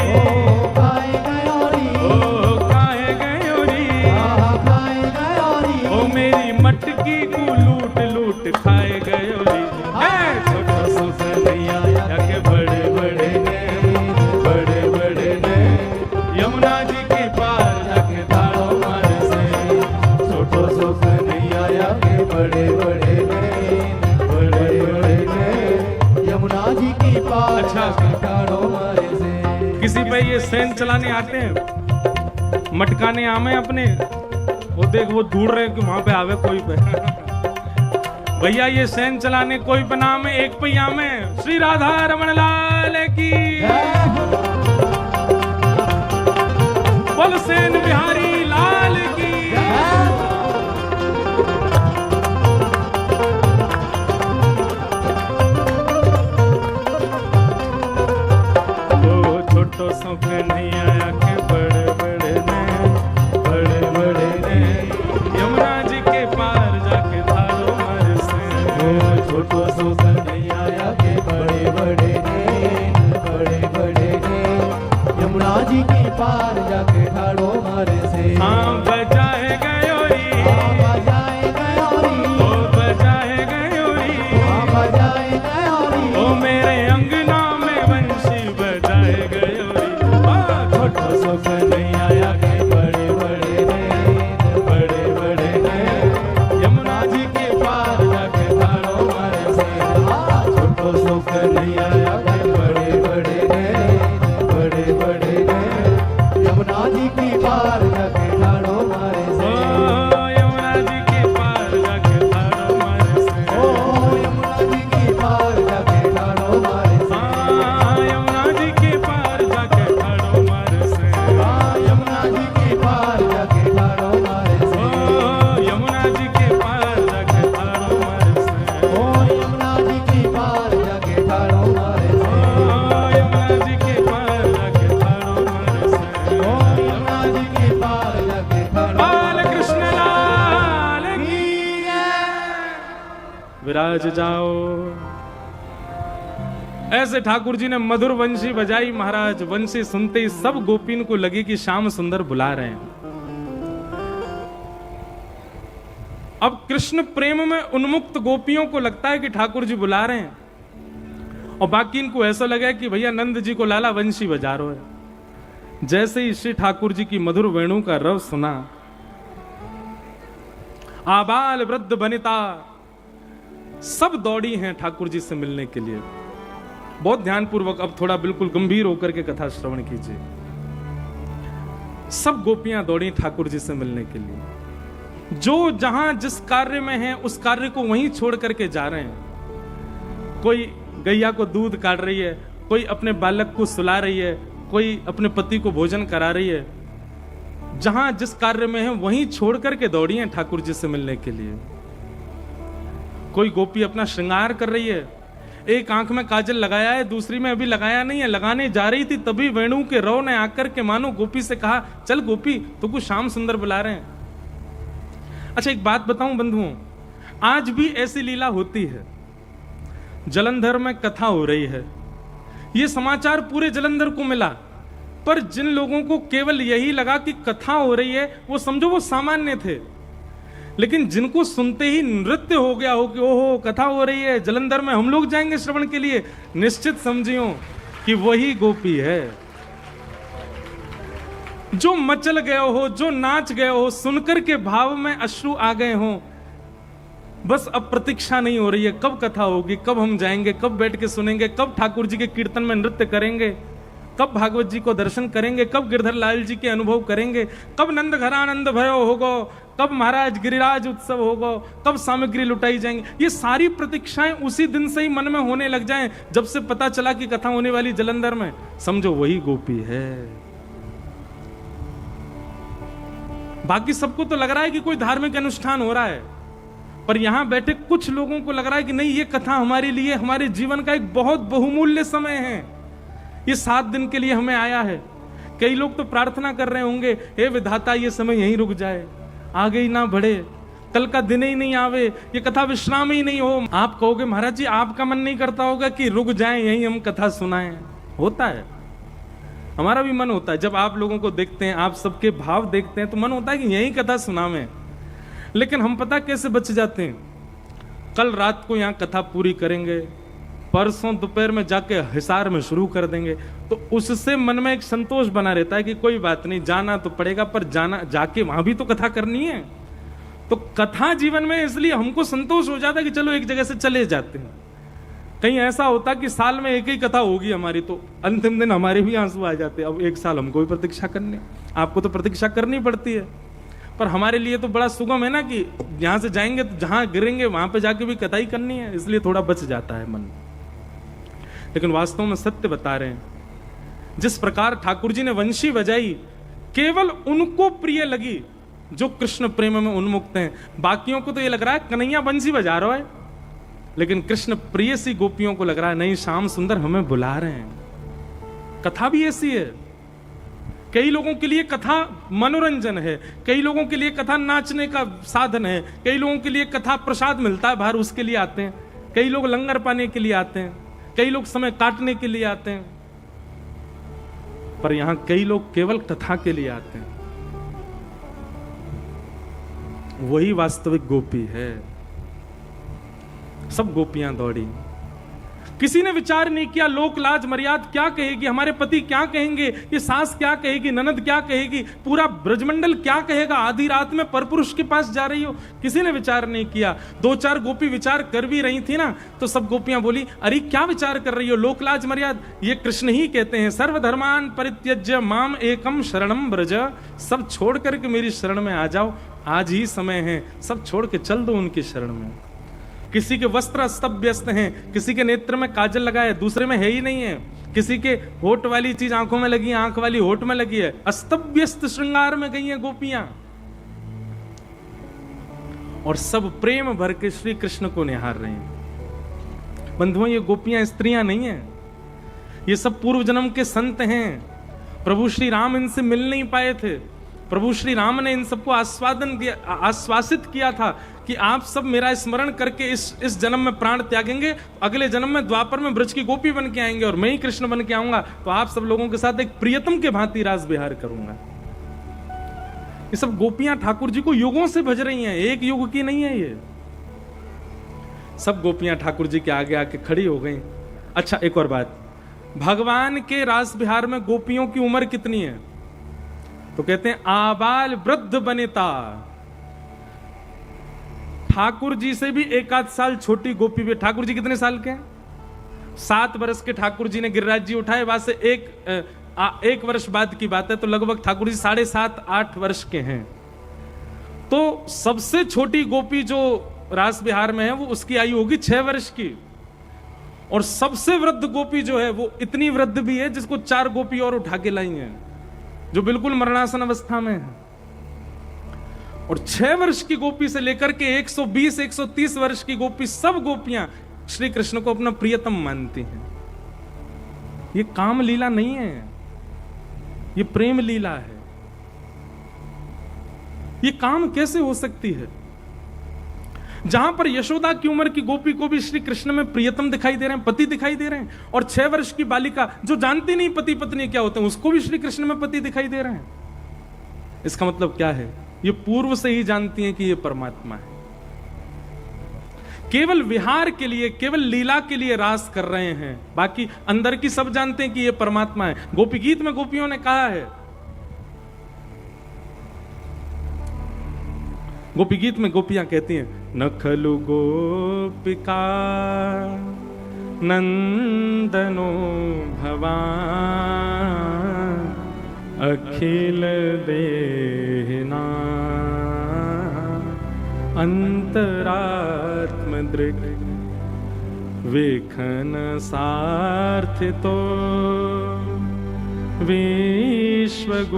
खाए गयो री, ओ खाए गयो री, खाए गयो री। ओ मेरी मटकी को लूट लूट खाए गयो री। हे छोटो सो कन्हैया के बड़े बड़े ने, बड़े बड़े ने, यमुना जी के पार जाके दाड़ो मारे से। छोटो सो कन्हैया के बड़े बड़े ने, बड़े बड़े ने, यमुना जी की पार अच्छा। जाके ठाड़ो मारे से। किसी पे ये सेन चलाने आते हैं, मटकाने आमे अपने, वो देख वो ढूंढ रहे हैं कि वहां पे आवे कोई पे। भैया ये सेन चलाने कोई पे नाम है, एक पहिया में श्री राधा रमण लाल की। बोल सेन बिहारी लाल की। ओ छोटो सो कन्हैया के बड़े बड़े ने, बड़े बड़े ने, यमुना जी के पार जाके धारो मारे से। छोटो सो कन्हैया के बड़े बड़े ने, बड़े बड़े ने, यमुना जी की पार जाके ठाड़ो मारे से। हाँ बजाए गयो री, बजाए गयो री, ओ बजाए गयो री, बजाए गयो री, ओ मेरे अंगना में वंशी बजाए गयो री। छोटो सो कन्हैया के बड़े बड़े ने, बड़े बड़े ने, यमुना जी के पार जाके धारो मारे से। छोटो सो कन्हैया के बड़े बड़े ने, बड़े बड़े ने, यमुना जी की पार जाके ठाड़ो मारे से। ओ यमुना जी के पार जाके धारो मारे महाराज जाओ। ऐसे ठाकुर जी ने मधुर वंशी बजाई। महाराज वंशी सुनते ही सब गोपीन को लगे कि श्याम सुंदर बुला रहे हैं। अब कृष्ण प्रेम में उन्मुक्त गोपियों को लगता है कि ठाकुर जी बुला रहे हैं, और बाकी इनको ऐसा लगा कि भैया नंद जी को लाला वंशी बजा रहे है। जैसे ही श्री ठाकुर जी की मधुर वेणु का रव सुना, आबाल वृद्ध वनिता सब दौड़ी हैं ठाकुर जी से मिलने के लिए। बहुत ध्यानपूर्वक अब थोड़ा बिल्कुल गंभीर होकर के कथा श्रवण कीजिए। सब गोपियां दौड़ी ठाकुर जी से मिलने के लिए। जो जहां जिस कार्य में है उस कार्य को वहीं छोड़ करके जा रहे हैं। कोई गैया को दूध काट रही है, कोई अपने बालक को सुला रही है, कोई अपने पति को भोजन करा रही है। जहां जिस कार्य में है वहीं छोड़ करके दौड़ी है ठाकुर जी से मिलने के लिए। कोई गोपी अपना श्रृंगार कर रही है, एक आंख में काजल लगाया है, दूसरी में अभी लगाया नहीं है, लगाने जा रही थी, तभी वेणु के रव ने आकर के मानो गोपी से कहा, चल गोपी तो कुछ श्याम सुंदर बुला रहे हैं। अच्छा एक बात बताऊं बंधुओं, आज भी ऐसी लीला होती है। जलंधर में कथा हो रही है, यह समाचार पूरे जलंधर को मिला, पर जिन लोगों को केवल यही लगा कि कथा हो रही है वो समझो वो सामान्य थे, लेकिन जिनको सुनते ही नृत्य हो गया हो कि ओहो कथा हो रही है जलंधर में, हम लोग जाएंगे श्रवण के लिए, निश्चित समझियो कि वही गोपी है। जो मचल गए हो, जो नाच गए हो, सुनकर के भाव में अश्रु आ गए हो, बस अब प्रतीक्षा नहीं हो रही है कब कथा होगी, कब हम जाएंगे, कब बैठ के सुनेंगे, कब ठाकुर जी के कीर्तन में नृत्य करेंगे, कब भागवत जी को दर्शन करेंगे, कब गिरधर लाल जी के अनुभव करेंगे, कब नंद घरानंद भयो होगो, कब महाराज गिरिराज उत्सव होगो, कब सामग्री लुटाई जाएंगे। ये सारी प्रतीक्षाएं उसी दिन से ही मन में होने लग जाएं जब से पता चला कि कथा होने वाली जलंधर में। समझो वही गोपी है। बाकी सबको तो लग रहा है कि कोई धार्मिक अनुष्ठान हो रहा है, पर यहां बैठे कुछ लोगों को लग रहा है कि नहीं, ये कथा हमारे लिए हमारे जीवन का एक बहुत बहुमूल्य समय है। ये 7 दिन के लिए हमें आया है। कई लोग तो प्रार्थना कर रहे होंगे, हे विधाता ये समय यहीं रुक जाए, आगे ही ना बढ़े, कल का दिन ही नहीं आवे, ये कथा विश्राम ही नहीं हो। आप कहोगे महाराज जी आपका मन नहीं करता होगा कि रुक जाएं यहीं हम कथा सुनाएं? होता है, हमारा भी मन होता है। जब आप लोगों को देखते हैं, आप सबके भाव देखते हैं, तो मन होता है कि यहीं कथा सुनावें। लेकिन हम पता कैसे बच जाते हैं, कल रात को यहाँ कथा पूरी करेंगे, परसों दोपहर में जाके हिसार में शुरू कर देंगे, तो उससे मन में एक संतोष बना रहता है कि कोई बात नहीं, जाना तो पड़ेगा, पर जाना जाके वहां भी तो कथा करनी है। तो कथा जीवन में इसलिए हमको संतोष हो जाता है कि चलो एक जगह से चले जाते हैं। कहीं ऐसा होता कि साल में एक ही कथा होगी हमारी, तो अंतिम दिन हमारे भी आंसू आ जाते, अब एक साल हमको भी प्रतीक्षा करनी, आपको तो प्रतीक्षा करनी पड़ती है, पर हमारे लिए तो बड़ा सुगम है ना कि यहां से जाएंगे तो जहां गिरेंगे वहां पे जाके भी कथा ही करनी है, इसलिए थोड़ा बच जाता है मन। लेकिन वास्तव में सत्य बता रहे हैं, जिस प्रकार ठाकुर जी ने वंशी बजाई केवल उनको प्रिय लगी जो कृष्ण प्रेम में उन्मुक्त हैं। बाकियों को तो ये लग रहा है कन्हैया बंसी बजा रहा है, लेकिन कृष्ण प्रिय सी गोपियों को लग रहा है नहीं, श्याम सुंदर हमें बुला रहे हैं। कथा भी ऐसी है, कई लोगों के लिए कथा मनोरंजन है, कई लोगों के लिए कथा नाचने का साधन है, कई लोगों के लिए कथा प्रसाद मिलता है बाहर उसके लिए आते हैं, कई लोग लंगर पाने के लिए आते हैं, कई लोग समय काटने के लिए आते हैं, पर यहां कई लोग केवल कथा के लिए आते हैं। वही वास्तविक गोपी है। सब गोपियां दौड़ी, किसी ने विचार नहीं किया लोक लाज मर्याद क्या कहेगी, हमारे पति क्या कहेंगे, ये सास क्या कहेगी, ननद क्या कहेगी, पूरा ब्रजमंडल क्या कहेगा, आधी रात में परपुरुष के पास जा रही हो, किसी ने विचार नहीं किया। 2-4 गोपी विचार कर भी रही थी ना, तो सब गोपियां बोली अरे क्या विचार कर रही हो, लोक लाज मर्याद, ये कृष्ण ही कहते हैं सर्वधर्मान परित्यज्य माम एकम शरणम ब्रज, सब छोड़ करके मेरी शरण में आ जाओ, आज ही समय है, सब छोड़ के चल दो उनकी शरण में। किसी के वस्त्र अस्त व्यस्त हैं, किसी के नेत्र में काजल लगा है, दूसरे में है ही नहीं है, किसी के होठ वाली चीज आंखों में लगी है, आंख वाली होठ में लगी है, अस्त व्यस्त श्रृंगार में गई हैं गोपियां, और सब प्रेम भर के श्री कृष्ण को निहार रही हैं। बंधुओं ये गोपियां स्त्रियां नहीं है, ये सब पूर्व जन्म के संत हैं। प्रभु श्री राम इनसे मिल नहीं पाए थे, प्रभु श्री राम ने इन सबको आश्वासित किया था कि आप सब मेरा स्मरण करके इस जन्म में प्राण त्यागेंगे, अगले जन्म में द्वापर में ब्रज की गोपी बन के आएंगे और मैं ही कृष्ण बन के आऊंगा, तो आप सब लोगों के साथ एक प्रियतम के भांति रास विहार करूंगा। ये सब गोपियां ठाकुर जी को युगों से भज रही हैं, एक युग की नहीं है ये। सब गोपियां ठाकुर जी के आगे आके खड़ी हो गई। अच्छा, एक और बात, भगवान के रास विहार में गोपियों की उम्र कितनी है? तो कहते हैं आबाल वृद्ध बनिता। ठाकुर जी से भी एक आध साल छोटी गोपी भी। ठाकुर जी कितने साल के हैं? 7 वर्ष के ठाकुर जी ने गिरिराज जी उठाए, वहां से एक वर्ष बाद की बात है, तो लगभग ठाकुर जी 7.5-8 वर्ष के हैं। तो सबसे छोटी गोपी जो रास विहार में है वो उसकी आयु होगी 6 वर्ष की, और सबसे वृद्ध गोपी जो है वो इतनी वृद्ध भी है जिसको 4 गोपी और उठा के लाई हैं, जो बिल्कुल मरणासन अवस्था में है। और 6 वर्ष की गोपी से लेकर के 120-130 वर्ष की गोपी, सब गोपियां श्री कृष्ण को अपना प्रियतम मानती हैं। ये काम लीला नहीं है, ये प्रेम लीला है। ये काम कैसे हो सकती है? जहां पर यशोदा की उम्र की गोपी को भी श्री कृष्ण में प्रियतम दिखाई दे रहे हैं, पति दिखाई दे रहे हैं, और 6 वर्ष की बालिका जो जानती नहीं पति पत्नी क्या होते हैं, उसको भी श्री कृष्ण में पति दिखाई दे रहे हैं। इसका मतलब क्या है? ये पूर्व से ही जानती हैं कि ये परमात्मा है। केवल विहार के लिए, केवल लीला के लिए रास कर रहे हैं, बाकी अंदर की सब जानते हैं कि ये परमात्मा है। गोपी गीत में गोपियों ने कहा है, गोपी गीत में गोपियां कहती हैं, न खलु गोपिका नंदनो भवान अखिल देहना अंतरात्म दृक् वेखन सार्थितो विश्वगुप्त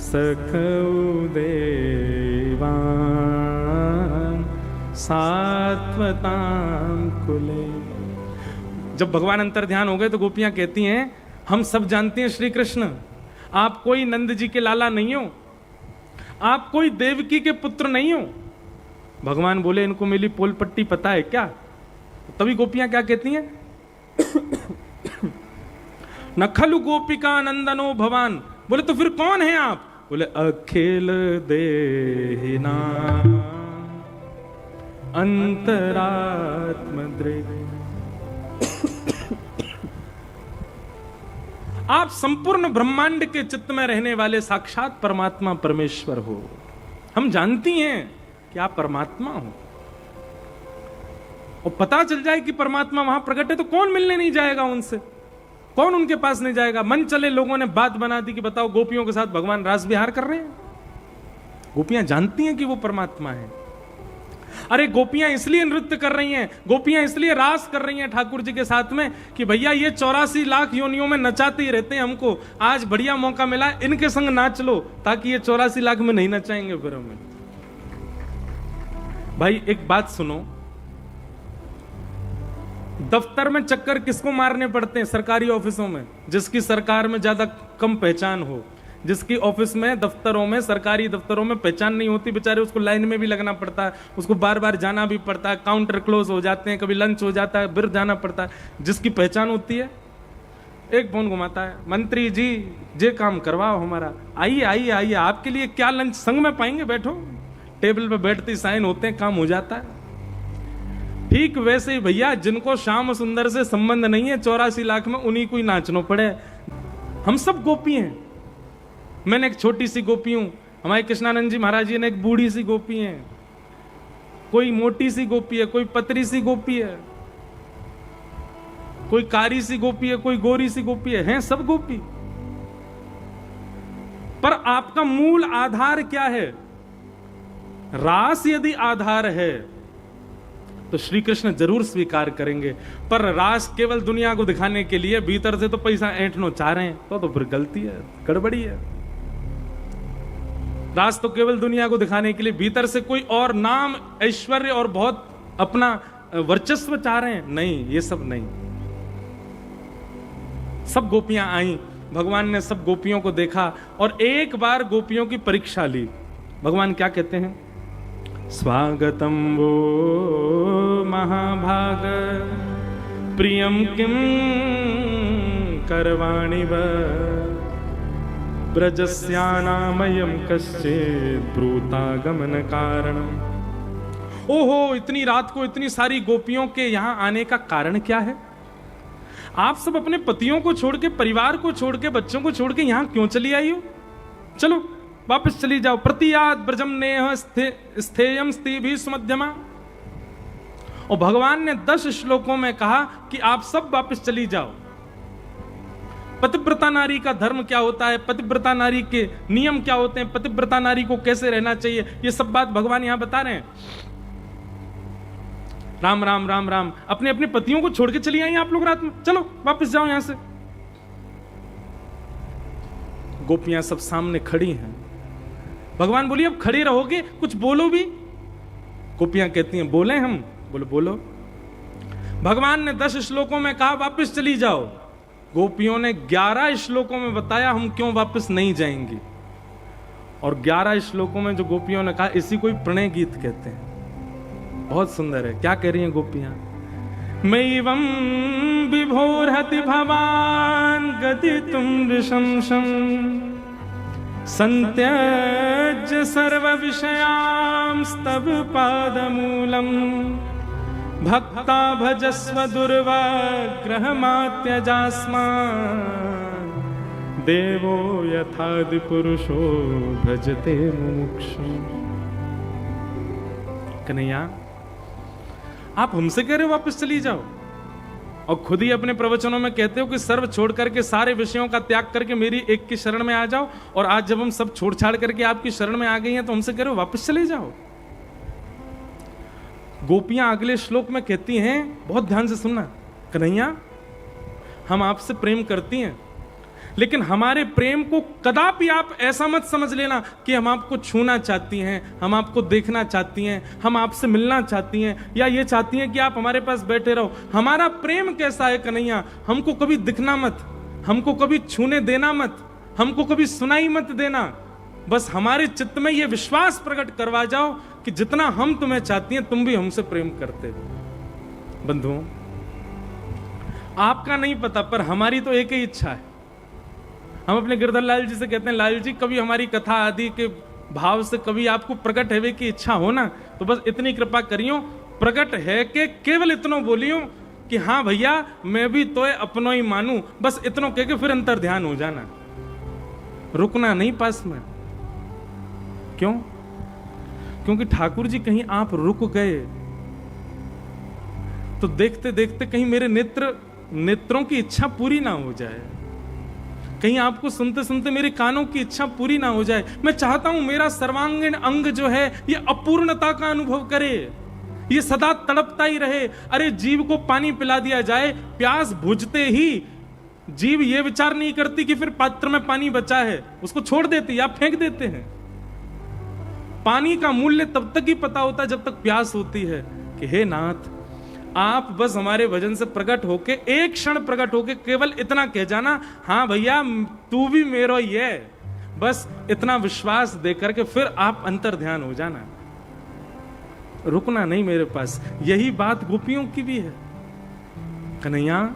सखौ देवान् सात्वतां कुले। जब भगवान अंतर ध्यान हो गए तो गोपियां कहती हैं, हम सब जानते हैं श्री कृष्ण, आप कोई नंद जी के लाला नहीं हो, आप कोई देवकी के पुत्र नहीं हो। भगवान बोले, इनको मेरी पोल पट्टी पता है क्या? तभी गोपियां क्या कहती हैं? न खलु गोपिका नंदनो भवान। बोले तो फिर कौन है आप? बोले अखिल देहिना अंतरात्म दृक्। आप संपूर्ण ब्रह्मांड के चित्त में रहने वाले साक्षात परमात्मा परमेश्वर हो। हम जानती हैं कि आप परमात्मा हो, और पता चल जाए कि परमात्मा वहां प्रकट है तो कौन मिलने नहीं जाएगा उनसे? कौन उनके पास नहीं जाएगा? मन चले लोगों ने बात बना दी कि बताओ गोपियों के साथ भगवान रास विहार कर रहे हैं। गोपियां जानती हैं कि वो परमात्मा है। अरे गोपियां इसलिए नृत्य कर रही हैं, गोपियां इसलिए रास कर रही हैं ठाकुर जी के साथ में कि भैया ये 84 लाख योनियों में नचाते ही रहते हैं हमको, आज बढ़िया मौका मिला, इनके संग नाच लो, ताकि ये 84 लाख में नहीं नचाएंगे फिर हमें। भाई एक बात सुनो, दफ्तर में चक्कर किसको मारने पड़ते हैं? सरकारी ऑफिसों में, जिसकी सरकार में ज्यादा कम पहचान हो, जिसकी ऑफिस में, दफ्तरों में, सरकारी दफ्तरों में पहचान नहीं होती, बेचारे उसको लाइन में भी लगना पड़ता है, उसको बार बार जाना भी पड़ता है, काउंटर क्लोज हो जाते हैं, कभी लंच हो जाता है, फिर जाना पड़ता है। जिसकी पहचान होती है, एक फोन घुमाता है, मंत्री जी जे काम करवाओ हमारा, आइए आइए आइए, आपके लिए क्या लंच संग में पाएंगे, बैठो। टेबल पे बैठते ही साइन होते हैं, काम हो जाता है। ठीक वैसे ही भैया, जिनको श्याम सुंदर से संबंध नहीं है, 84 लाख में उन्हीं को ही नाचना पड़े। हम सब गोपी हैं। मैंने एक छोटी सी गोपी हूं, हमारे कृष्णानंद जी महाराज जी ने एक बूढ़ी सी गोपी है, कोई मोटी सी गोपी है, कोई पतरी सी गोपी है, कोई कारी सी गोपी है, कोई गोरी सी गोपी है, हैं सब गोपी। पर आपका मूल आधार क्या है? रास यदि आधार है तो श्री कृष्ण जरूर स्वीकार करेंगे, पर रास केवल दुनिया को दिखाने के लिए, भीतर से तो पैसा ऐंठनो चाह रहे हैं, तो फिर गलती है, गड़बड़ी है। रास तो केवल दुनिया को दिखाने के लिए, भीतर से कोई और नाम, ऐश्वर्य और बहुत अपना वर्चस्व चाह रहे हैं, नहीं, ये सब नहीं। सब गोपियां आई, भगवान ने सब गोपियों को देखा और एक बार गोपियों की परीक्षा ली। भगवान क्या कहते हैं? स्वागतम वो महाभाग प्रियम किम करवाणि व ब्रजस्यानामयम कश्चित् ब्रूतागमन कारणम। ओहो, इतनी रात को इतनी सारी गोपियों के यहां आने का कारण क्या है? आप सब अपने पतियों को छोड़ के, परिवार को छोड़ के, बच्चों को छोड़ के यहां क्यों चली आई हो? चलो वापस चली जाओ। प्रतियात ब्रजम नेह स्थेयम स्थिभि सुमध्यमा। और भगवान ने 10 श्लोकों में कहा कि आप सब वापस चली जाओ। पतिव्रता नारी का धर्म क्या होता है, पतिव्रता नारी के नियम क्या होते हैं, पतिव्रता नारी को कैसे रहना चाहिए, ये सब बात भगवान यहां बता रहे हैं। राम राम राम राम, अपने अपने पतियों को छोड़ के चली आई आप लोग रात में, चलो वापस जाओ यहां से। गोपियां सब सामने खड़ी हैं। भगवान बोलिए अब खड़े रहोगे, कुछ बोलो भी। गोपियां कहती हैं बोले हम। बोलो बोलो। भगवान ने 10 श्लोकों में कहा वापस चली जाओ। गोपियों ने 11 श्लोकों में बताया हम क्यों वापस नहीं जाएंगी। और 11 श्लोकों में जो गोपियों ने कहा, इसी को प्रणय गीत कहते हैं। बहुत सुंदर है। क्या कह रही हैं गोपियां? मैवं विभोरहति भवान गतितुं नृशंसं संत्यज्य सर्व विषयांस्तव पादमूलम् भक्ता भजस्व दुर्वाग्रहमात्यजास्मान् देवो यथादि पुरुषो भजते मुमुक्षु। कन्हैया, आप हमसे कह रहे हो वापस चली जाओ, और खुद ही अपने प्रवचनों में कहते हो कि सर्व छोड़ करके, सारे विषयों का त्याग करके मेरी एक की शरण में आ जाओ। और आज जब हम सब छोड़ छाड़ करके आपकी शरण में आ गई हैं तो हमसे कह रहे हो वापस चले जाओ। गोपियां अगले श्लोक में कहती हैं, बहुत ध्यान से सुनना, कन्हैया हम आपसे प्रेम करती हैं, लेकिन हमारे प्रेम को कदापि आप ऐसा मत समझ लेना कि हम आपको छूना चाहती हैं, हम आपको देखना चाहती हैं, हम आपसे मिलना चाहती हैं, या ये चाहती हैं कि आप हमारे पास बैठे रहो। हमारा प्रेम कैसा है कन्हैया, हमको कभी दिखना मत, हमको कभी छूने देना मत, हमको कभी सुनाई मत देना। बस हमारे चित्त में ये विश्वास प्रकट करवा जाओ कि जितना हम तुम्हें चाहती हैं तुम भी हमसे प्रेम करते हो। बंधुओं, आपका नहीं पता पर हमारी तो एक ही इच्छा है। हम अपने गिरधर लाल जी से कहते हैं, लाल जी कभी हमारी कथा आदि के भाव से कभी आपको प्रकट है की इच्छा हो ना, तो बस इतनी कृपा करियो, प्रकट है कि केवल इतनो बोलियो कि हाँ भैया मैं भी तो अपनो ही मानू। बस इतनो कह के फिर अंतर ध्यान हो जाना, रुकना नहीं पास में। क्यों? क्योंकि ठाकुर जी कहीं आप रुक गए तो देखते देखते कहीं मेरे नेत्रों की इच्छा पूरी ना हो जाए, कहीं आपको सुनते सुनते मेरे कानों की इच्छा पूरी ना हो जाए। मैं चाहता हूं मेरा सर्वांगीण अंग जो है ये अपूर्णता का अनुभव करे, ये सदा तड़पता ही रहे। अरे जीव को पानी पिला दिया जाए, प्यास बुझते ही जीव ये विचार नहीं करती कि फिर पात्र में पानी बचा है, उसको छोड़ देती या फेंक देते हैं। पानी का मूल्य तब तक ही पता होता है जब तक प्यास होती है कि हे नाथ आप बस हमारे भजन से प्रकट होके, एक क्षण प्रकट होके केवल इतना कह जाना, हाँ भैया तू भी मेरो ही है। बस इतना विश्वास दे करके फिर आप अंतर ध्यान हो जाना, रुकना नहीं मेरे पास। यही बात गोपियों की भी है। कन्हैया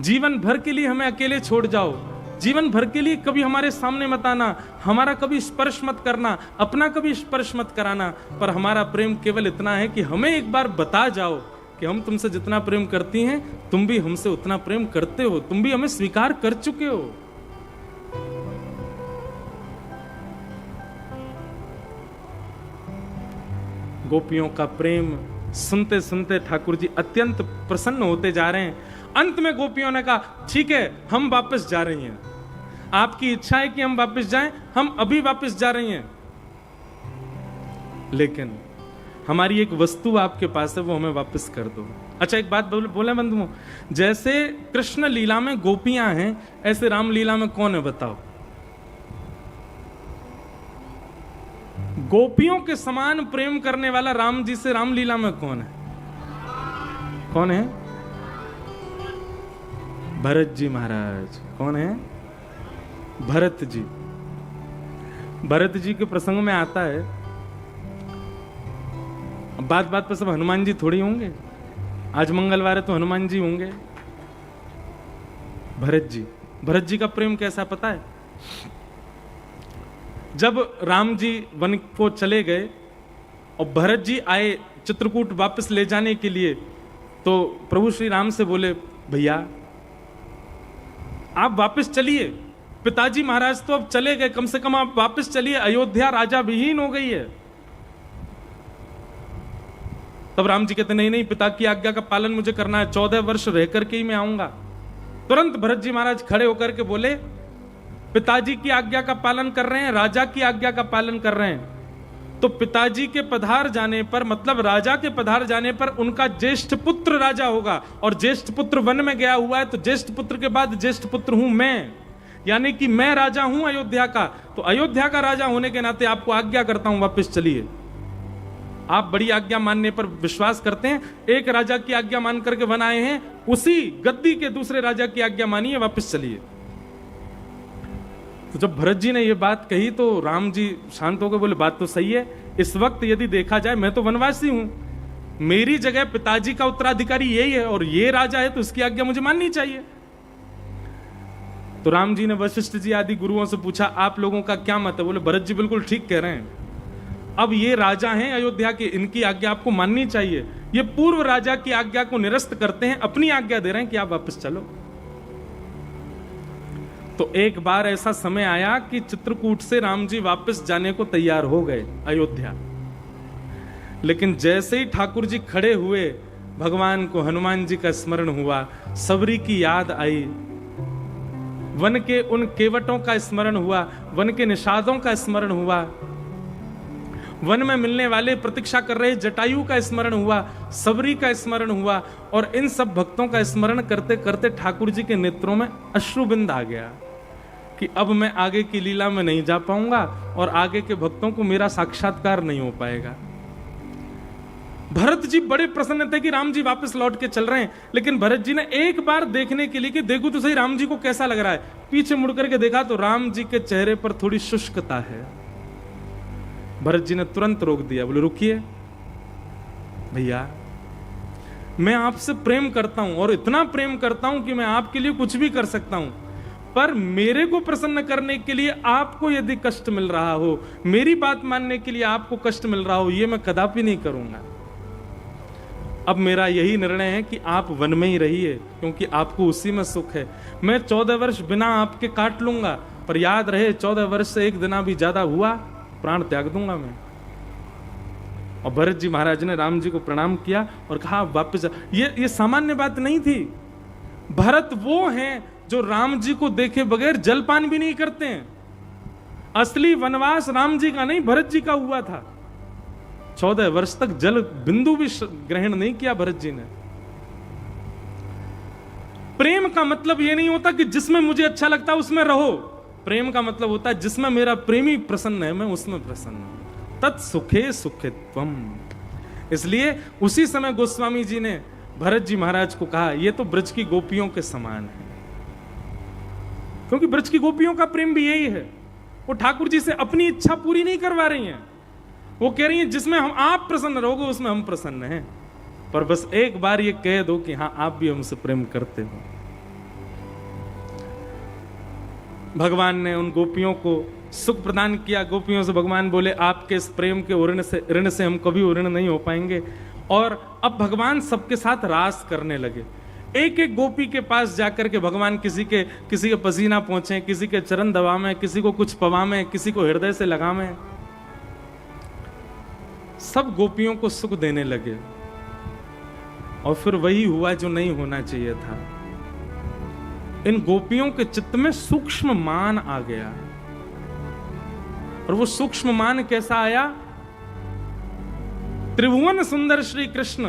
जीवन भर के लिए हमें अकेले छोड़ जाओ, जीवन भर के लिए कभी हमारे सामने मत आना, हमारा कभी स्पर्श मत करना, अपना कभी स्पर्श मत कराना, पर हमारा प्रेम केवल इतना है कि हमें एक बार बता जाओ कि हम तुमसे जितना प्रेम करती हैं तुम भी हमसे उतना प्रेम करते हो, तुम भी हमें स्वीकार कर चुके हो। गोपियों का प्रेम सुनते सुनते ठाकुर जी अत्यंत प्रसन्न होते जा रहे हैं। अंत में गोपियों ने कहा ठीक है हम वापस जा रही हैं, आपकी इच्छा है कि हम वापस जाएं, हम अभी वापस जा रही हैं, लेकिन हमारी एक वस्तु आपके पास है वो हमें वापस कर दो। अच्छा एक बात बोले बंधुओं, जैसे कृष्ण लीला में गोपियां हैं ऐसे राम लीला में कौन है बताओ? गोपियों के समान प्रेम करने वाला राम जी से रामलीला में कौन है? कौन है? भरत जी महाराज। कौन है? भरत जी। भरत जी के प्रसंग में आता है, बात बात पर सब हनुमान जी थोड़ी होंगे, आज मंगलवार है तो हनुमान जी होंगे। भरत जी का प्रेम कैसा पता है? जब राम जी वन को चले गए और भरत जी आए चित्रकूट वापस ले जाने के लिए, तो प्रभु श्री राम से बोले, भैया आप वापस चलिए, पिताजी महाराज तो अब चले गए, कम से कम आप वापस चलिए, अयोध्या राजा विहीन हो गई है। तब राम जी कहते, नहीं नहीं, पिता की आज्ञा का पालन मुझे करना है, 14 वर्ष रह करके ही मैं आऊंगा। तुरंत भरत जी महाराज खड़े होकर के बोले, पिताजी की आज्ञा का पालन कर रहे हैं, राजा की आज्ञा का पालन कर रहे हैं, तो पिताजी के पधार जाने पर, मतलब राजा के पधार जाने पर उनका ज्येष्ठ पुत्र राजा होगा, और ज्येष्ठ पुत्र वन में गया हुआ है, तो ज्येष्ठ पुत्र के बाद ज्येष्ठ पुत्र हूं मैं, यानी कि मैं राजा हूं अयोध्या का। तो अयोध्या का राजा होने के नाते आपको आज्ञा करता हूं, वापस चलिए। आप बड़ी आज्ञा मानने पर विश्वास करते हैं, एक राजा की आज्ञा मान करके वन आए हैं, उसी गद्दी के दूसरे राजा की आज्ञा मानिए, वापस चलिए। तो जब भरत जी ने यह बात कही तो राम जी शांत होकर बोले, बात तो सही है, इस वक्त यदि देखा जाए मैं तो वनवासी हूं, मेरी जगह पिताजी का उत्तराधिकारी यही है, और ये राजा है तो उसकी आज्ञा मुझे माननी चाहिए। तो राम जी ने वशिष्ठ जी आदि गुरुओं से पूछा, आप लोगों का क्या मत है? बोले, भरत जी बिल्कुल ठीक कह रहे हैं, अब ये राजा हैं अयोध्या के, इनकी आज्ञा आपको माननी चाहिए। ये पूर्व राजा की आज्ञा को निरस्त करते हैं, अपनी आज्ञा दे रहे हैं कि आप वापस चलो। तो एक बार ऐसा समय आया कि चित्रकूट से राम जी वापस जाने को तैयार हो गए अयोध्या, लेकिन जैसे ही ठाकुर जी खड़े हुए, भगवान को हनुमान जी का स्मरण हुआ, सबरी की याद आई, वन के उन केवटों का स्मरण हुआ, वन के निषादों का स्मरण हुआ, वन में मिलने वाले प्रतीक्षा कर रहे जटायु का स्मरण हुआ, सबरी का स्मरण हुआ, और इन सब भक्तों का स्मरण करते करते ठाकुर जी के नेत्रों में अश्रुबिंद आ गया कि अब मैं आगे की लीला में नहीं जा पाऊंगा और आगे के भक्तों को मेरा साक्षात्कार नहीं हो पाएगा। भरत जी बड़े प्रसन्न थे कि राम जी वापस लौट के चल रहे हैं, लेकिन भरत जी ने एक बार देखने के लिए कि देखो तो सही राम जी को कैसा लग रहा है, पीछे मुड़ करके देखा तो राम जी के चेहरे पर थोड़ी शुष्कता है। भरत जी ने तुरंत रोक दिया, बोले, रुकिए भैया, मैं आपसे प्रेम करता हूं, और इतना प्रेम करता हूं कि मैं आपके लिए कुछ भी कर सकता हूं, पर मेरे को प्रसन्न करने के लिए आपको यदि कष्ट मिल रहा हो, मेरी बात मानने के लिए आपको कष्ट मिल रहा हो, यह मैं कदापि नहीं करूंगा। अब मेरा यही निर्णय है कि आप वन में ही रहिए, क्योंकि आपको उसी में सुख है। मैं 14 वर्ष बिना आपके काट लूंगा, पर याद रहे 14 वर्ष से एक दिन भी ज्यादा हुआ, प्राण त्याग दूंगा मैं। और भरत जी महाराज ने राम जी को प्रणाम किया और कहा, वापस। ये सामान्य बात नहीं थी। भरत वो हैं जो राम जी को देखे बगैर जलपान भी नहीं करते हैं। असली वनवास राम जी का नहीं, भरत जी का हुआ था। 14 वर्ष तक जल बिंदु भी ग्रहण नहीं किया भरत जी ने। प्रेम का मतलब यह नहीं होता कि जिसमें मुझे अच्छा लगता है उसमें रहो। प्रेम का मतलब होता है जिसमें मेरा प्रेमी प्रसन्न है, मैं उसमें प्रसन्न हूं। तत्सुखे सुखित्वम। इसलिए उसी समय गोस्वामी जी ने भरत जी महाराज को कहा, यह तो ब्रज की गोपियों के समान है, क्योंकि ब्रज की गोपियों का प्रेम भी यही है। वो ठाकुर जी से अपनी इच्छा पूरी नहीं करवा रही हैं, वो कह रही हैं जिसमें हम आप प्रसन्न रहोगे उसमें हम प्रसन्न हैं। पर बस एक बार ये कह दो कि हाँ आप भी हमसे प्रेम करते हो। भगवान ने उन गोपियों को सुख प्रदान किया। गोपियों से भगवान बोले, आपके इस प्रेम के ऋण से हम कभी ऋण नहीं हो पाएंगे। और अब भगवान सबके साथ रास करने लगे। एक एक गोपी के पास जाकर के भगवान किसी के पसीना पहुंचे, किसी के चरण दबावें, किसी को कुछ पवावें, किसी को हृदय से लगावें। सब गोपियों को सुख देने लगे। और फिर वही हुआ जो नहीं होना चाहिए था। इन गोपियों के चित्त में सूक्ष्म मान आ गया। और वो सूक्ष्म मान कैसा आया? त्रिभुवन सुंदर श्री कृष्ण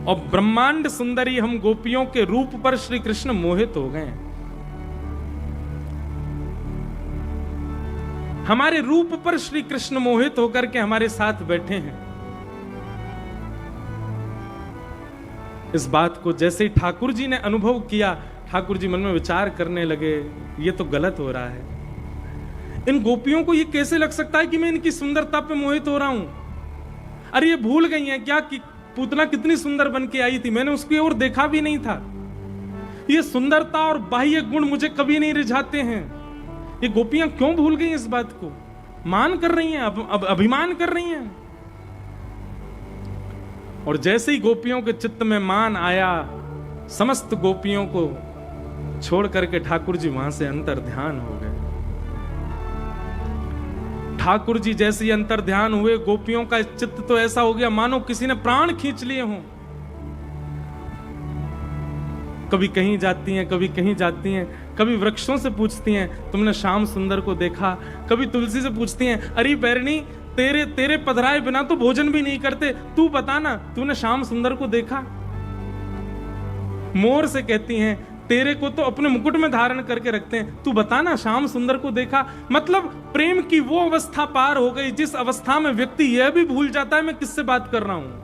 और ब्रह्मांड सुंदरी हम गोपियों के रूप पर श्री कृष्ण मोहित हो गए। हमारे रूप पर श्री कृष्ण मोहित होकर के हमारे साथ बैठे हैं। इस बात को जैसे ही ठाकुर जी ने अनुभव किया, ठाकुर जी मन में विचार करने लगे, ये तो गलत हो रहा है। इन गोपियों को ये कैसे लग सकता है कि मैं इनकी सुंदरता पे मोहित हो रहा हूं? अरे ये भूल गई हैं क्या कि पूतना कितनी सुंदर बन के आई थी, मैंने उसकी ओर देखा भी नहीं था। ये सुंदरता और बाह्य गुण मुझे कभी नहीं रिझाते हैं। ये गोपियां क्यों भूल गई इस बात को? मान कर रही हैं, अब अभिमान कर रही हैं। और जैसे ही गोपियों के चित्त में मान आया, समस्त गोपियों को छोड़ करके ठाकुर जी वहां से अंतर ध्यान हो गए। ठाकुर जी जैसे ही अंतर ध्यान हुए, गोपियों का चित्त तो ऐसा हो गया मानो किसी ने प्राण खींच लिए हों। कभी कहीं जाती हैं, कभी कहीं जाती हैं, कभी वृक्षों से पूछती हैं तुमने श्याम सुंदर को देखा, कभी तुलसी से पूछती हैं अरे बैरनी तेरे पधराए बिना तो भोजन भी नहीं करते, तू बता ना तूने श्याम सुंदर को देखा। मोर से कहती हैं तेरे को तो अपने मुकुट में धारण करके रखते हैं, तू बता ना श्याम सुंदर को देखा। मतलब प्रेम की वो अवस्था पार हो गई जिस अवस्था में व्यक्ति यह भी भूल जाता है मैं किससे बात कर रहा हूं।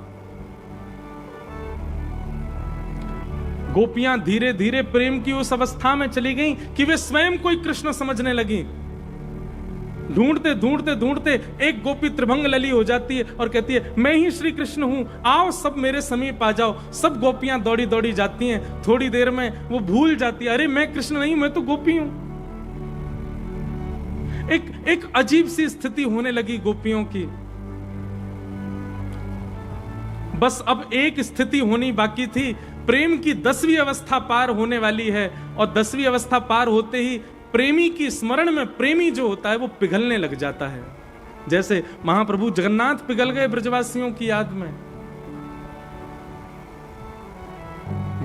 गोपियां धीरे धीरे प्रेम की उस अवस्था में चली गईं कि वे स्वयं कोई कृष्ण समझने लगी। ढूंढते ढूंढते ढूंढते एक गोपी त्रिभंग लली हो जाती है और कहती है मैं ही श्री कृष्ण हूं, आओ सब मेरे समीप आ जाओ। सब गोपियां दौड़ी दौड़ी जाती हैं, थोड़ी देर में वो भूल जाती है अरे मैं कृष्ण नहीं, मैं तो गोपी हूं। एक अजीब सी स्थिति होने लगी गोपियों की। बस अब एक स्थिति होनी बाकी थी, प्रेम की 10वीं अवस्था पार होने वाली है और 10वीं अवस्था पार होते ही प्रेमी की स्मरण में प्रेमी जो होता है वो पिघलने लग जाता है। जैसे महाप्रभु जगन्नाथ पिघल गए ब्रजवासियों की याद में।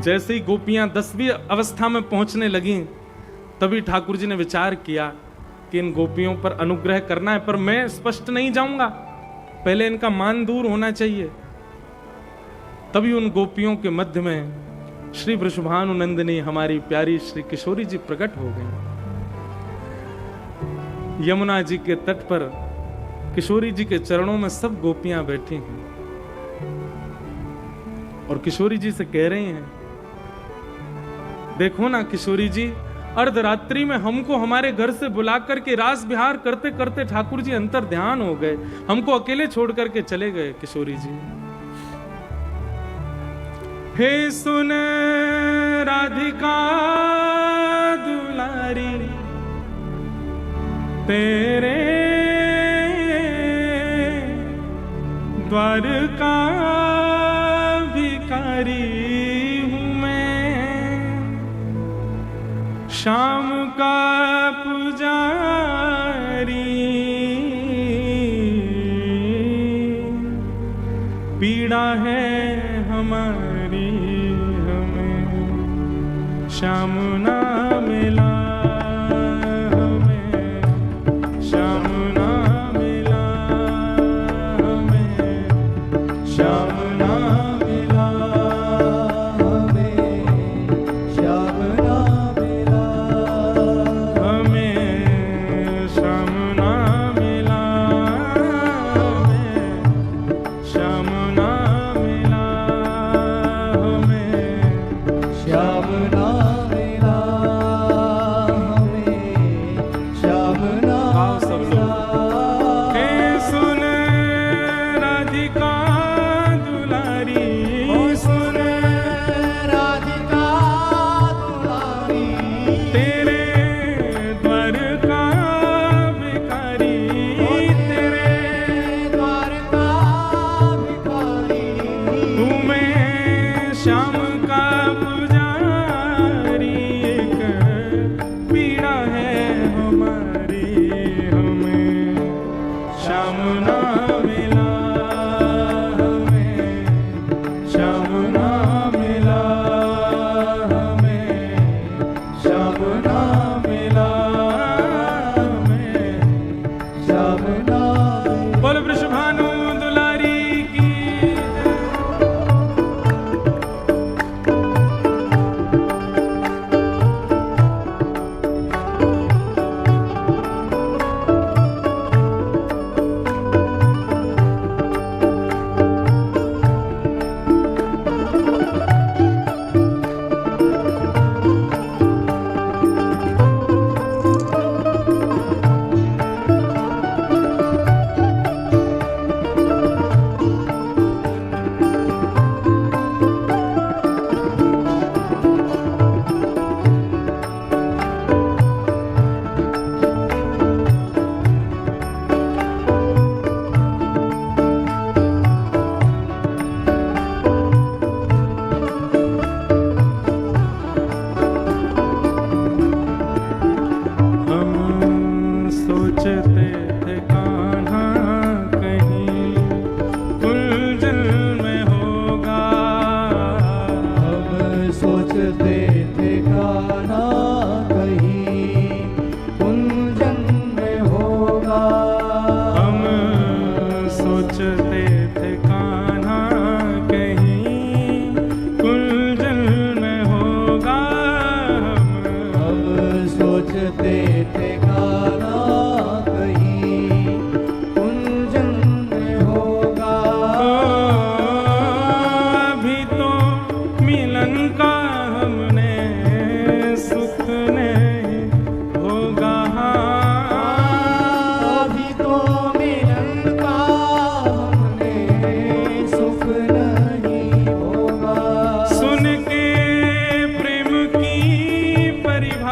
जैसे ही गोपियां 10वीं अवस्था में पहुंचने लगी, तभी ठाकुर जी ने विचार किया कि इन गोपियों पर अनुग्रह करना है, पर मैं स्पष्ट नहीं जाऊंगा, पहले इनका मान दूर होना चाहिए। तभी उन गोपियों के मध्य में श्री वृषभानुनंदिनी हमारी प्यारी श्री किशोरी जी प्रकट हो गई। यमुना जी के तट पर किशोरी जी के चरणों में सब गोपियां बैठी हैं और किशोरी जी से कह रही हैं देखो ना किशोरी जी, अर्धरात्रि में हमको हमारे घर से बुला करके रास विहार करते करते ठाकुर जी अंतर ध्यान हो गए, हमको अकेले छोड़ करके चले गए। किशोरी जी हे सुन राधिका दुलारी, तेरे द्वार का भिखारी हूँ मैं, शाम का पुजारी, पीड़ा है हमारी हमें श्याम ना मिला, श्याम का पुजारी,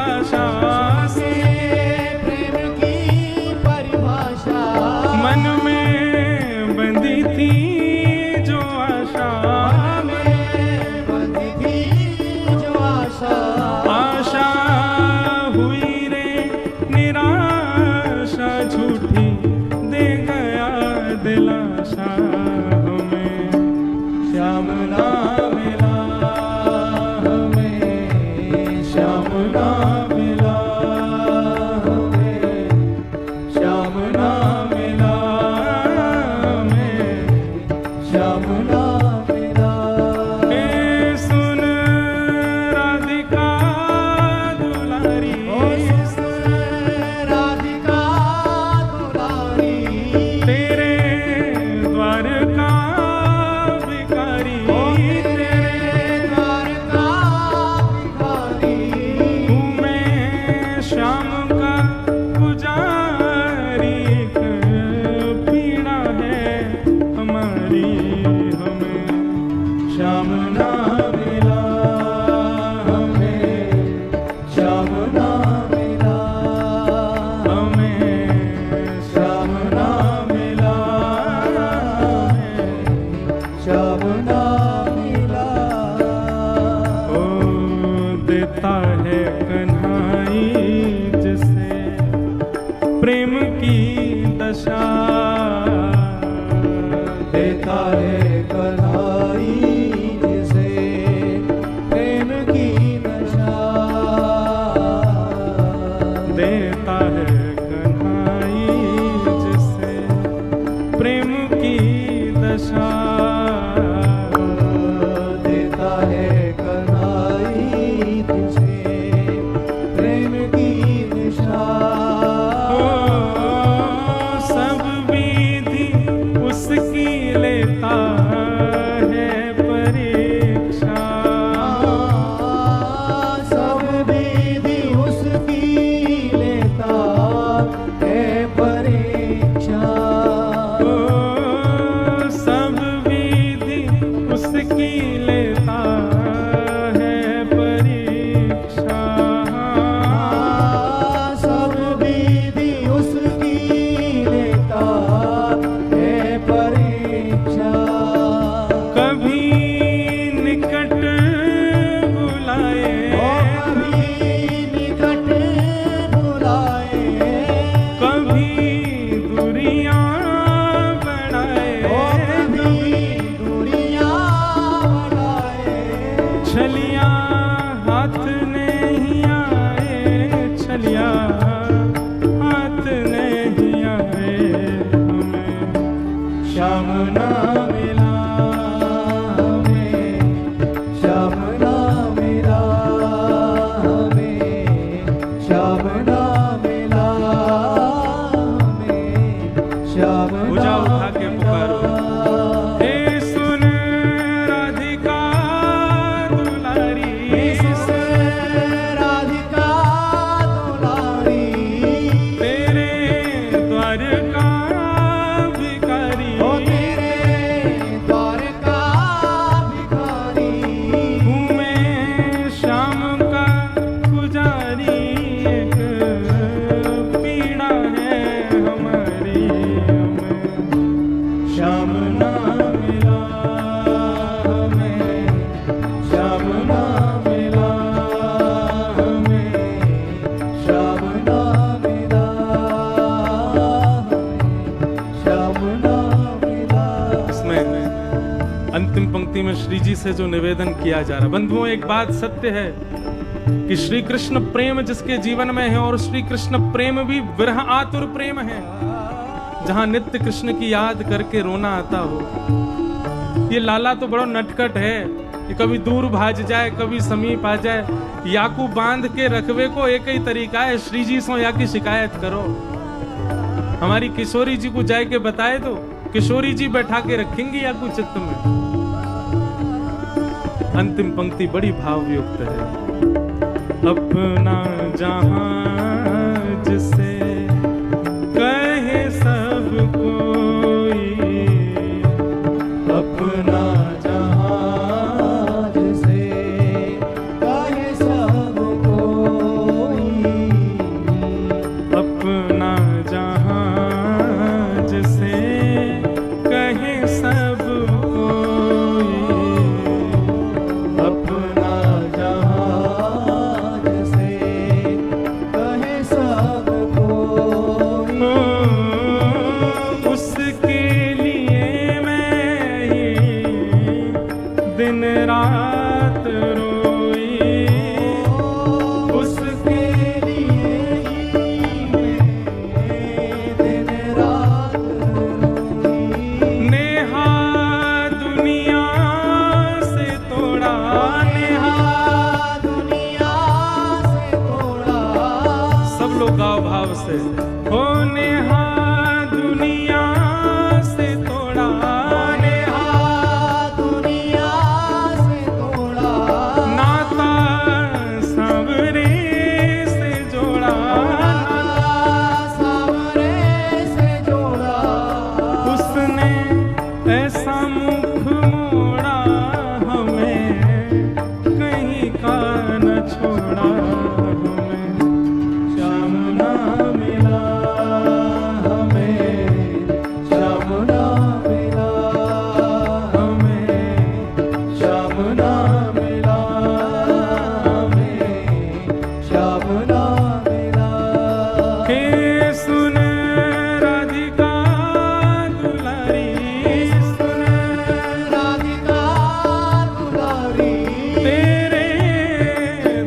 भाषा से प्रेम की परिभाषा मन में बंधी थी जो आशा में बंधी थी जो आशा आशा हुई रे निराशा झूठी दे गया दिलासा हमें श्याम ना मिला हमें श्याम ना मिला हमें श्याम ना मिला हमें श्याम ना मिला ए सुन राधिका दुलारी राधिका दुलारी तेरे द्वार का भिखारी तेरे द्वार का भिखारी हूँ मैं श्याम का पुजारी एक पीड़ा है हमारी हमें श्याम ना मिला हमें श्याम ना मिला हमें श्याम ना मिला हमें श्याम ना मिला ओ देता है कन्हाई जिसे प्रेम की दशा देता है कन्हाई जिसे प्रेम की नशा देता है कन्हाई जिसे प्रेम की दशा देता है कन्हाई जिसे प्रेम की निशा सब विधि उसकी लेता है परीक्षा सब विधि उसकी लेता है परीक्षा सब विधि उसकी लेता है परीक्षा सब विधि उसकी लेता है परीक्षा कभी निकट बुलाए कभी निकट बुलाए कभी दूरियां बढ़ाए कभी दूरियां बढ़ाए छलिया हाथ नहीं आए छलिया हाथ नहीं आए हमें श्याम ना मिला हमें श्याम ना मिला हमें श्याम ना मिला हमें श्याम भुजा उठा के पुकारो हे सुन राधिका दुलारी राधिका दुलारी तेरे द्वार का भिखारी ओ तेरे द्वार का भिखारी हूँ मैं श्याम का पुजारी एक पीड़ा है हमारी हमें श्याम ना मिला हमें श्याम ना मिला हमें श्याम ना मिला श्याम ना मिला इसमें अंतिम पंक्ति में श्री जी से जो निवेदन किया जा रहा है बंधुओं एक बात सत्य है कि श्री कृष्ण प्रेम जिसके जीवन में है और श्री कृष्ण प्रेम भी विरह आतुर प्रेम है जहां नित्य कृष्ण की याद करके रोना आता हो। ये लाला तो बड़ा नटखट है, ये कभी दूर भाज जाए कभी समीप आ जाए। याकू बांध के रखवे को एक ही तरीका है, श्री जी सो या की शिकायत करो। हमारी किशोरी जी को जाए के बताए दो, किशोरी जी बैठा के रखेंगी याकू चित्त में। अंतिम पंक्ति बड़ी भावयुक्त है। अपना जहां जिसे कहे सब कोई, अपना जहां जिसे कहे सब कोई, गाओ भाव से। हो नेहा दुनिया से तोड़ा, नेहा दुनिया से तोड़ा, नाता सांवरे से जोड़ा, सांवरे से जोड़ा। उसने ऐसा मुख मोड़ा, हमें कहीं का न छोड़ा, हमें श्याम ना मिला हमें, श्याम ना मिला हमें, श्याम ना मिला हमें, श्याम ना मिला। के सुन राधिका दुलारी, सुन राधिका दुलारी, तेरे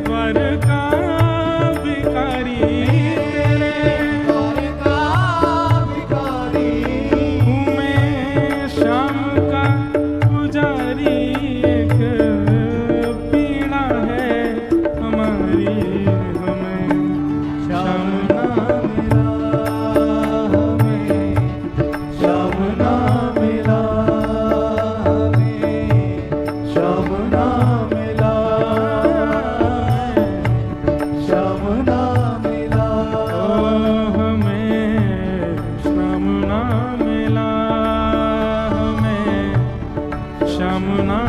द्वार का भिखारी, तेरे द्वार का भिखारी। हूँ मैं श्याम का पुजारी, एक पीड़ा है हमारी, हमें श्याम ना मिला हमें, श्याम ना मिला हमें, श्याम ना मिला, श्याम ना मिला। हमें श्याम ना मिला, हमें श्याम ना